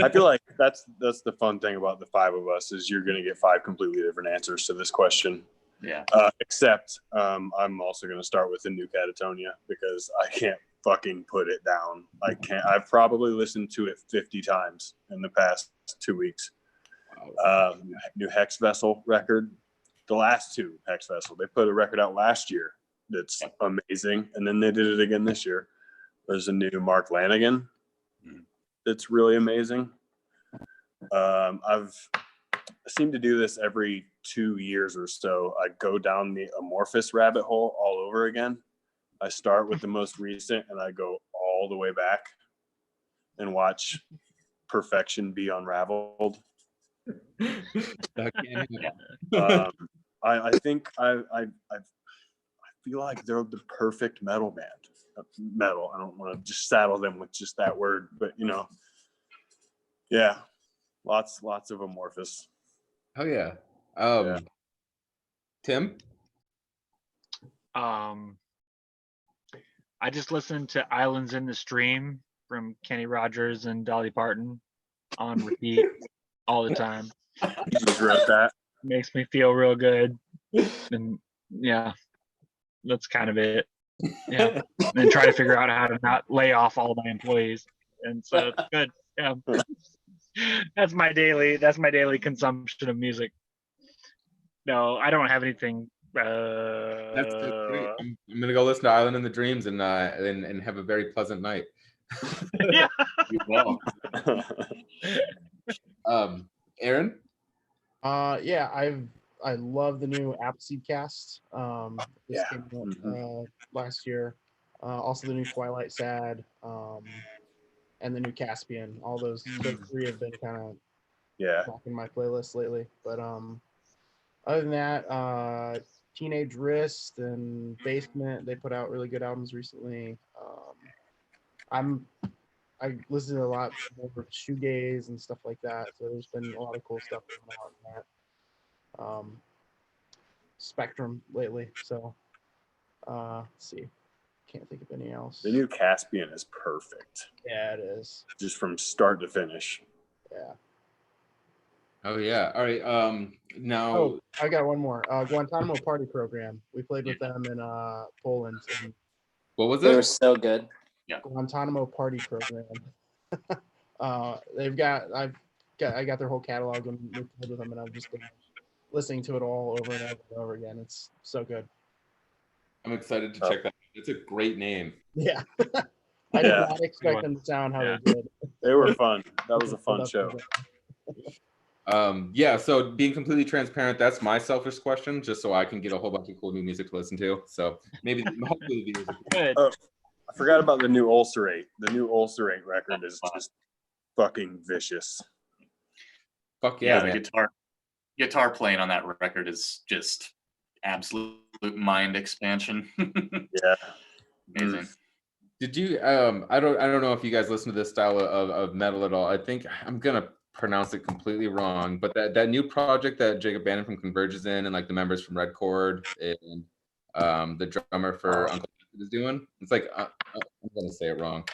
Speaker 6: I feel like that's the fun thing about the five of us is you're going to get five completely different answers to this question.
Speaker 2: Yeah.
Speaker 6: Except I'm also going to start with the new Catatonia because I can't fucking put it down. I can't. I've probably listened to it 50 times in the past 2 weeks. New Hex Vessel record. The last two Hex Vessel. They put a record out last year that's amazing, and then they did it again this year. There's a new Mark Lanigan that's really amazing. I seem to do this every 2 years or so. I go down the Amorphous rabbit hole all over again. I start with the most recent and I go all the way back and watch perfection be unraveled. I think I feel like they're the perfect metal band. Metal. I don't want to just saddle them with just that word, but yeah, lots of Amorphous.
Speaker 1: Oh yeah. Tim?
Speaker 4: I just listened to Islands in the Stream from Kenny Rogers and Dolly Parton on repeat all the time.
Speaker 6: You just wrote that.
Speaker 4: Makes me feel real good. And yeah, that's kind of it. Yeah. And then try to figure out how to not lay off all my employees. And so it's good. Yeah. That's my daily consumption of music. No, I don't have anything.
Speaker 1: That's great. I'm gonna go listen to Island in the Dreams and have a very pleasant night.
Speaker 4: Yeah.
Speaker 2: Well,
Speaker 1: Aaron?
Speaker 5: Yeah, I love the new Appleseed Cast. This came out last year. Also the new Twilight Sad, and the new Caspian. All those three have been kind of rocking my playlist lately. But other than that, Teenage Wrist and Basement, they put out really good albums recently. I listen to a lot more shoegaze and stuff like that. So there's been a lot of cool stuff coming out in that. Spectrum lately. So let's see. Can't think of any else.
Speaker 6: The new Caspian is perfect.
Speaker 5: Yeah, it is.
Speaker 6: Just from start to finish.
Speaker 5: Yeah.
Speaker 1: Oh yeah. All right. Now
Speaker 5: I got one more. Guantanamo Party Program. We played with them in Poland. And
Speaker 1: what was
Speaker 3: They
Speaker 1: it?
Speaker 3: were so good.
Speaker 5: Guantanamo Party Program. I got their whole catalog and we played with them, and I've just been listening to it all over and over and over again. It's so good.
Speaker 1: I'm excited to check that out. It's a great name.
Speaker 5: Yeah. I did not expect them to sound how they did.
Speaker 6: They were fun. That was a fun show.
Speaker 1: Yeah, so being completely transparent, that's my selfish question, just so I can get a whole bunch of cool new music to listen to. So maybe hopefully the viewers
Speaker 4: Good.
Speaker 6: I forgot about the new Ulcerate. The new Ulcerate record is just fucking vicious.
Speaker 1: Fuck yeah, man.
Speaker 2: The guitar playing on that record is just absolute mind expansion.
Speaker 6: Yeah.
Speaker 2: Amazing.
Speaker 1: Did you I don't know if you guys listen to this style of metal at all. I think I'm gonna pronounce it completely wrong, but that new project that Jacob Bannon from Converge is in, and like the members from Red Chord and the drummer for Uncle is doing, it's like I'm gonna say it wrong.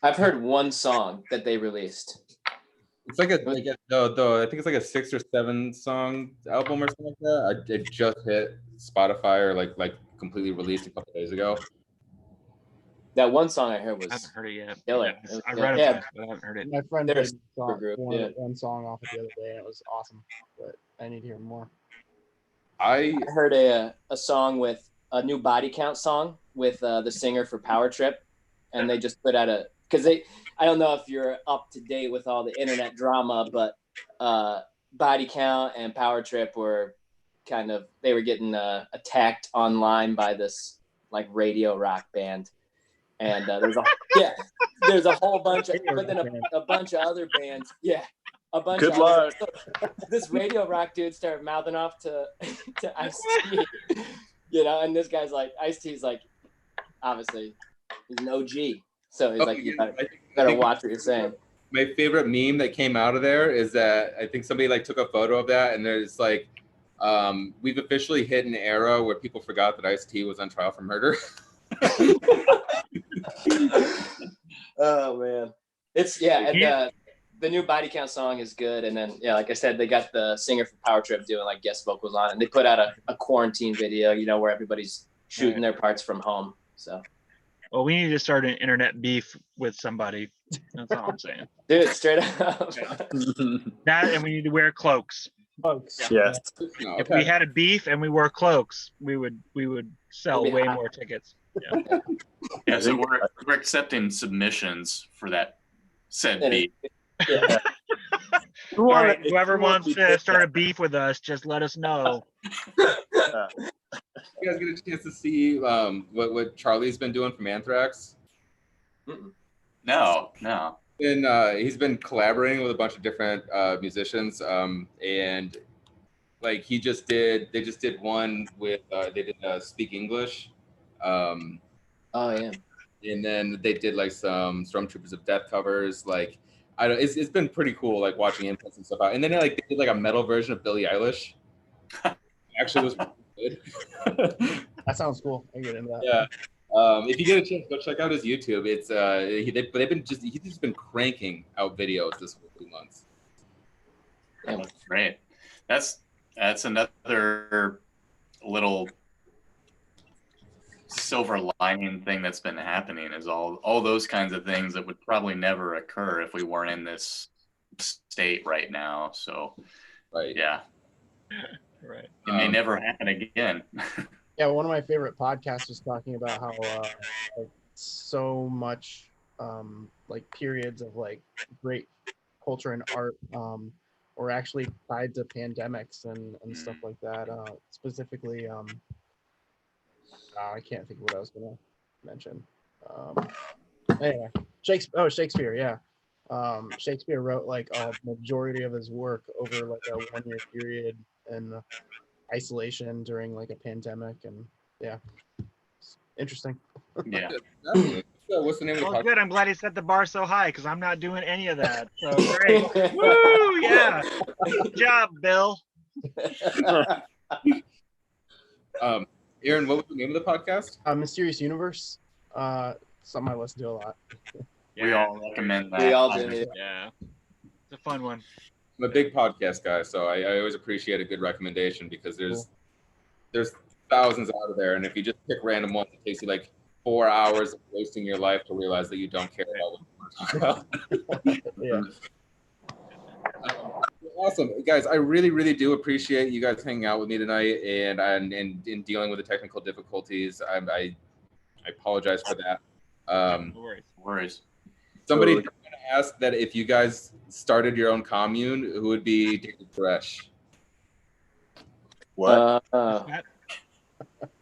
Speaker 3: I've heard one song that they released.
Speaker 1: It's like I think it's like a 6 or 7 song album or something like that. It just hit Spotify or like completely released a couple days ago.
Speaker 3: That one song I heard
Speaker 4: I haven't
Speaker 3: was
Speaker 4: heard it yet.
Speaker 3: killer.
Speaker 4: I read about it, but I haven't heard it.
Speaker 5: My friend
Speaker 3: They're
Speaker 5: played
Speaker 3: a super group,
Speaker 5: one song off it the other day, and it was awesome. But I need to hear more.
Speaker 1: I
Speaker 3: heard a song with a new Body Count song with the singer for Power Trip, and they just put out I don't know if you're up to date with all the internet drama, but Body Count and Power Trip were they were getting attacked online by this like radio rock band, And there's a whole bunch of, but then a bunch of other bands. Yeah, a bunch
Speaker 6: Good
Speaker 3: of
Speaker 6: luck.
Speaker 3: other bands. So this Radio Rock dude started mouthing off to Ice-T, you know, and this guy's like, Ice-T's like, obviously he's an OG, so he's like, you better watch what you're saying.
Speaker 1: My favorite meme that came out of there is that I think somebody like took a photo of that, and there's like, we've officially hit an era where people forgot that Ice-T was on trial for murder.
Speaker 3: Oh man, it's and the new Body Count song is good, and then like I said, they got the singer for Power Trip doing like guest vocals on it, and they put out a quarantine video, you know, where everybody's shooting their parts from home. So,
Speaker 4: well, we need to start an internet beef with somebody. That's all I'm saying.
Speaker 3: Dude, straight up.
Speaker 4: That, and we need to wear cloaks.
Speaker 5: Folks.
Speaker 6: Yes.
Speaker 4: If we had a beef and we wore cloaks, we would sell way more tickets. Yeah.
Speaker 2: Yeah, so we're accepting submissions for that said beef.
Speaker 3: Yeah.
Speaker 4: All right, whoever wants to start a beef with us, just let us know.
Speaker 1: You guys get a chance to see what Charlie's been doing from Anthrax?
Speaker 2: No.
Speaker 1: He's been collaborating with a bunch of different musicians, and like they just did one with they did Speak English.
Speaker 3: Oh yeah.
Speaker 1: And then they did like some Stormtroopers of Death covers. Like it's been pretty cool, like watching inputs and stuff out. And then they did like a metal version of Billie Eilish. Actually, was really good.
Speaker 5: That sounds cool. I get into that.
Speaker 1: Yeah. If you get a chance, go check out his YouTube. It's he's just been cranking out videos this whole 2 months.
Speaker 3: Yeah.
Speaker 2: That's great. That's another little silver lining thing that's been happening, is all those kinds of things that would probably never occur if we weren't in this state right now. So,
Speaker 1: Right.
Speaker 2: Yeah.
Speaker 4: Right.
Speaker 2: It may never happen again.
Speaker 5: Yeah, one of my favorite podcasts was talking about how like so much like periods of like great culture and art were actually tied to pandemics and stuff like that. Specifically, I can't think of what I was gonna mention. Anyway, Shakespeare, yeah. Shakespeare wrote like a majority of his work over like a 1-year period in isolation during like a pandemic, and yeah, interesting.
Speaker 2: Yeah.
Speaker 1: What's the name of the
Speaker 4: Well,
Speaker 1: podcast?
Speaker 4: good. I'm glad he set the bar so high because I'm not doing any of that. So great. Woo! Yeah. Good job, Bill.
Speaker 1: Aaron, what was the name of the podcast?
Speaker 5: Mysterious Universe. Something I listen to a lot.
Speaker 2: We all recommend that.
Speaker 3: We all do.
Speaker 4: Yeah. It's a fun one.
Speaker 1: I'm a big podcast guy, so I always appreciate a good recommendation, because there's thousands out there, and if you just pick random ones, it takes you like 4 hours of wasting your life to realize that you don't care about what you want to talk about.
Speaker 5: Yeah.
Speaker 1: Awesome, guys! I really do appreciate you guys hanging out with me tonight, and in dealing with the technical difficulties. I apologize for that.
Speaker 4: No worries.
Speaker 2: No worries.
Speaker 1: Somebody asked that if you guys started your own commune, who would be David Koresh?
Speaker 6: What?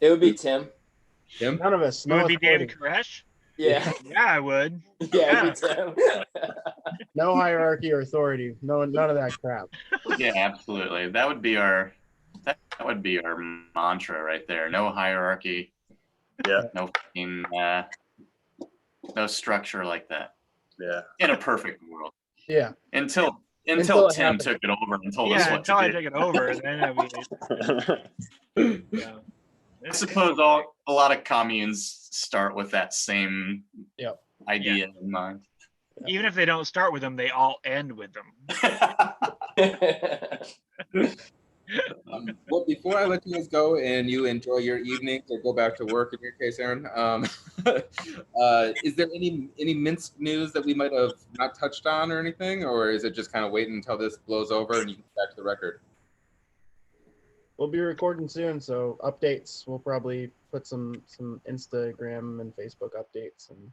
Speaker 3: It would be Tim.
Speaker 1: Tim?
Speaker 5: None of us.
Speaker 4: You would be David Koresh?
Speaker 3: Yeah.
Speaker 4: Yeah, I would.
Speaker 3: Yeah, it'd be Tim.
Speaker 5: No hierarchy or authority. None of that crap.
Speaker 2: Yeah, absolutely. That would be our mantra right there. No hierarchy.
Speaker 6: Yeah.
Speaker 2: No fucking no structure like that.
Speaker 6: Yeah.
Speaker 2: In a perfect world.
Speaker 5: Yeah.
Speaker 2: Until
Speaker 5: Until it
Speaker 2: Tim
Speaker 5: happened.
Speaker 2: took it over and told us
Speaker 4: Yeah,
Speaker 2: what
Speaker 4: until I
Speaker 2: to do.
Speaker 4: take it over, then I mean, yeah.
Speaker 2: I suppose a lot of communes start with that same
Speaker 5: Yep.
Speaker 2: idea in mind.
Speaker 4: Even if they don't start with them, they all end with them.
Speaker 1: Well, before I let you guys go and you enjoy your evenings or go back to work, in your case, Aaron, is there any Minsk news that we might have not touched on or anything, or is it just kind of waiting until this blows over and you can get back to the record?
Speaker 5: We'll be recording soon, so updates. We'll probably put some Instagram and Facebook updates, and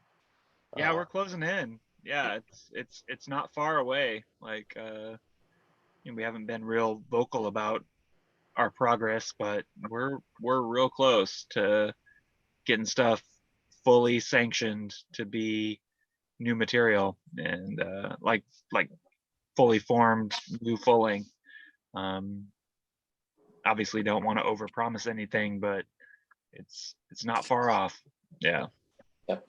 Speaker 4: Yeah, we're closing in. Yeah, it's not far away. Like we haven't been real vocal about our progress, but we're real close to getting stuff fully sanctioned to be new material and like fully formed new fulling. Obviously don't want to overpromise anything, but it's not far off. Yeah.
Speaker 3: Yep.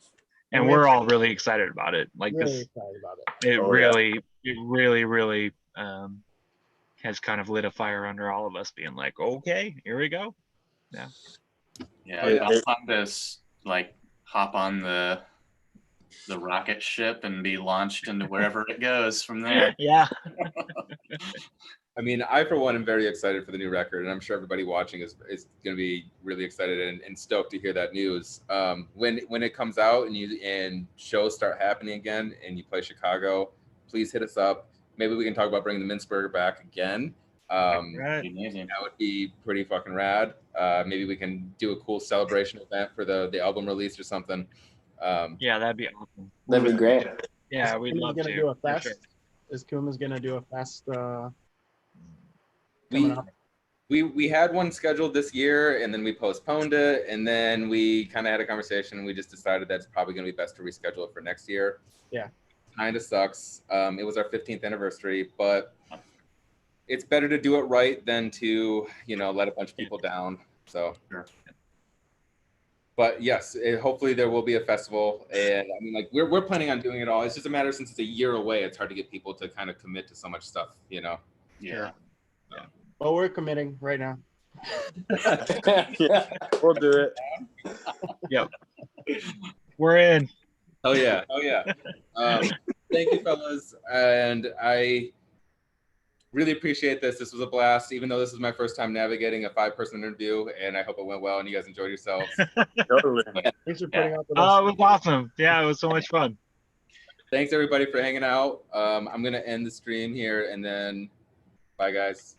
Speaker 4: And we're all really excited about it. Like
Speaker 5: Really
Speaker 4: this,
Speaker 5: excited about it.
Speaker 4: it
Speaker 6: Oh, yeah.
Speaker 4: really has kind of lit a fire under all of us, being like, okay, here we go. Yeah.
Speaker 2: Yeah,
Speaker 1: Oh, yeah.
Speaker 2: about time to like hop on the rocket ship and be launched into wherever it goes from there.
Speaker 4: Yeah.
Speaker 1: I mean, I for one am very excited for the new record, and I'm sure everybody watching is going to be really excited and stoked to hear that news. When it comes out and shows start happening again, and you play Chicago, please hit us up. Maybe we can talk about bringing the Minsk burger back again.
Speaker 4: Right.
Speaker 2: Amazing.
Speaker 1: That would be pretty fucking rad. Maybe we can do a cool celebration event for the album release or something.
Speaker 4: Yeah, that'd be awesome.
Speaker 3: That'd be great.
Speaker 4: Yeah, we'd love
Speaker 5: gonna
Speaker 4: to.
Speaker 5: do a
Speaker 4: for
Speaker 5: fest.
Speaker 4: sure.
Speaker 5: Is Kuma's gonna do a fest
Speaker 1: we
Speaker 5: coming up?
Speaker 1: we had one scheduled this year, and then we postponed it, and then we kind of had a conversation, and we just decided that's probably going to be best to reschedule it for next year.
Speaker 5: Yeah.
Speaker 1: Kind of sucks. It was our 15th anniversary, but it's better to do it right than to, let a bunch of people down. So
Speaker 2: Sure.
Speaker 1: But yes, hopefully there will be a festival, and I mean, like we're planning on doing it all. It's just a matter, since it's a year away, it's hard to get people to kind of commit to so much stuff,
Speaker 2: Yeah.
Speaker 5: Well, we're committing right now.
Speaker 6: Yeah, we'll do it.
Speaker 4: Yep. We're in.
Speaker 1: Oh yeah. Thank you, fellas, and I really appreciate this. This was a blast, even though this is my first time navigating a 5-person interview, and I hope it went well and you guys enjoyed yourselves.
Speaker 6: Totally.
Speaker 5: Thanks for putting up with
Speaker 4: Oh,
Speaker 5: us.
Speaker 4: it was awesome. Yeah, it was so much fun.
Speaker 1: Thanks everybody for hanging out. I'm gonna end the stream here, and then bye guys.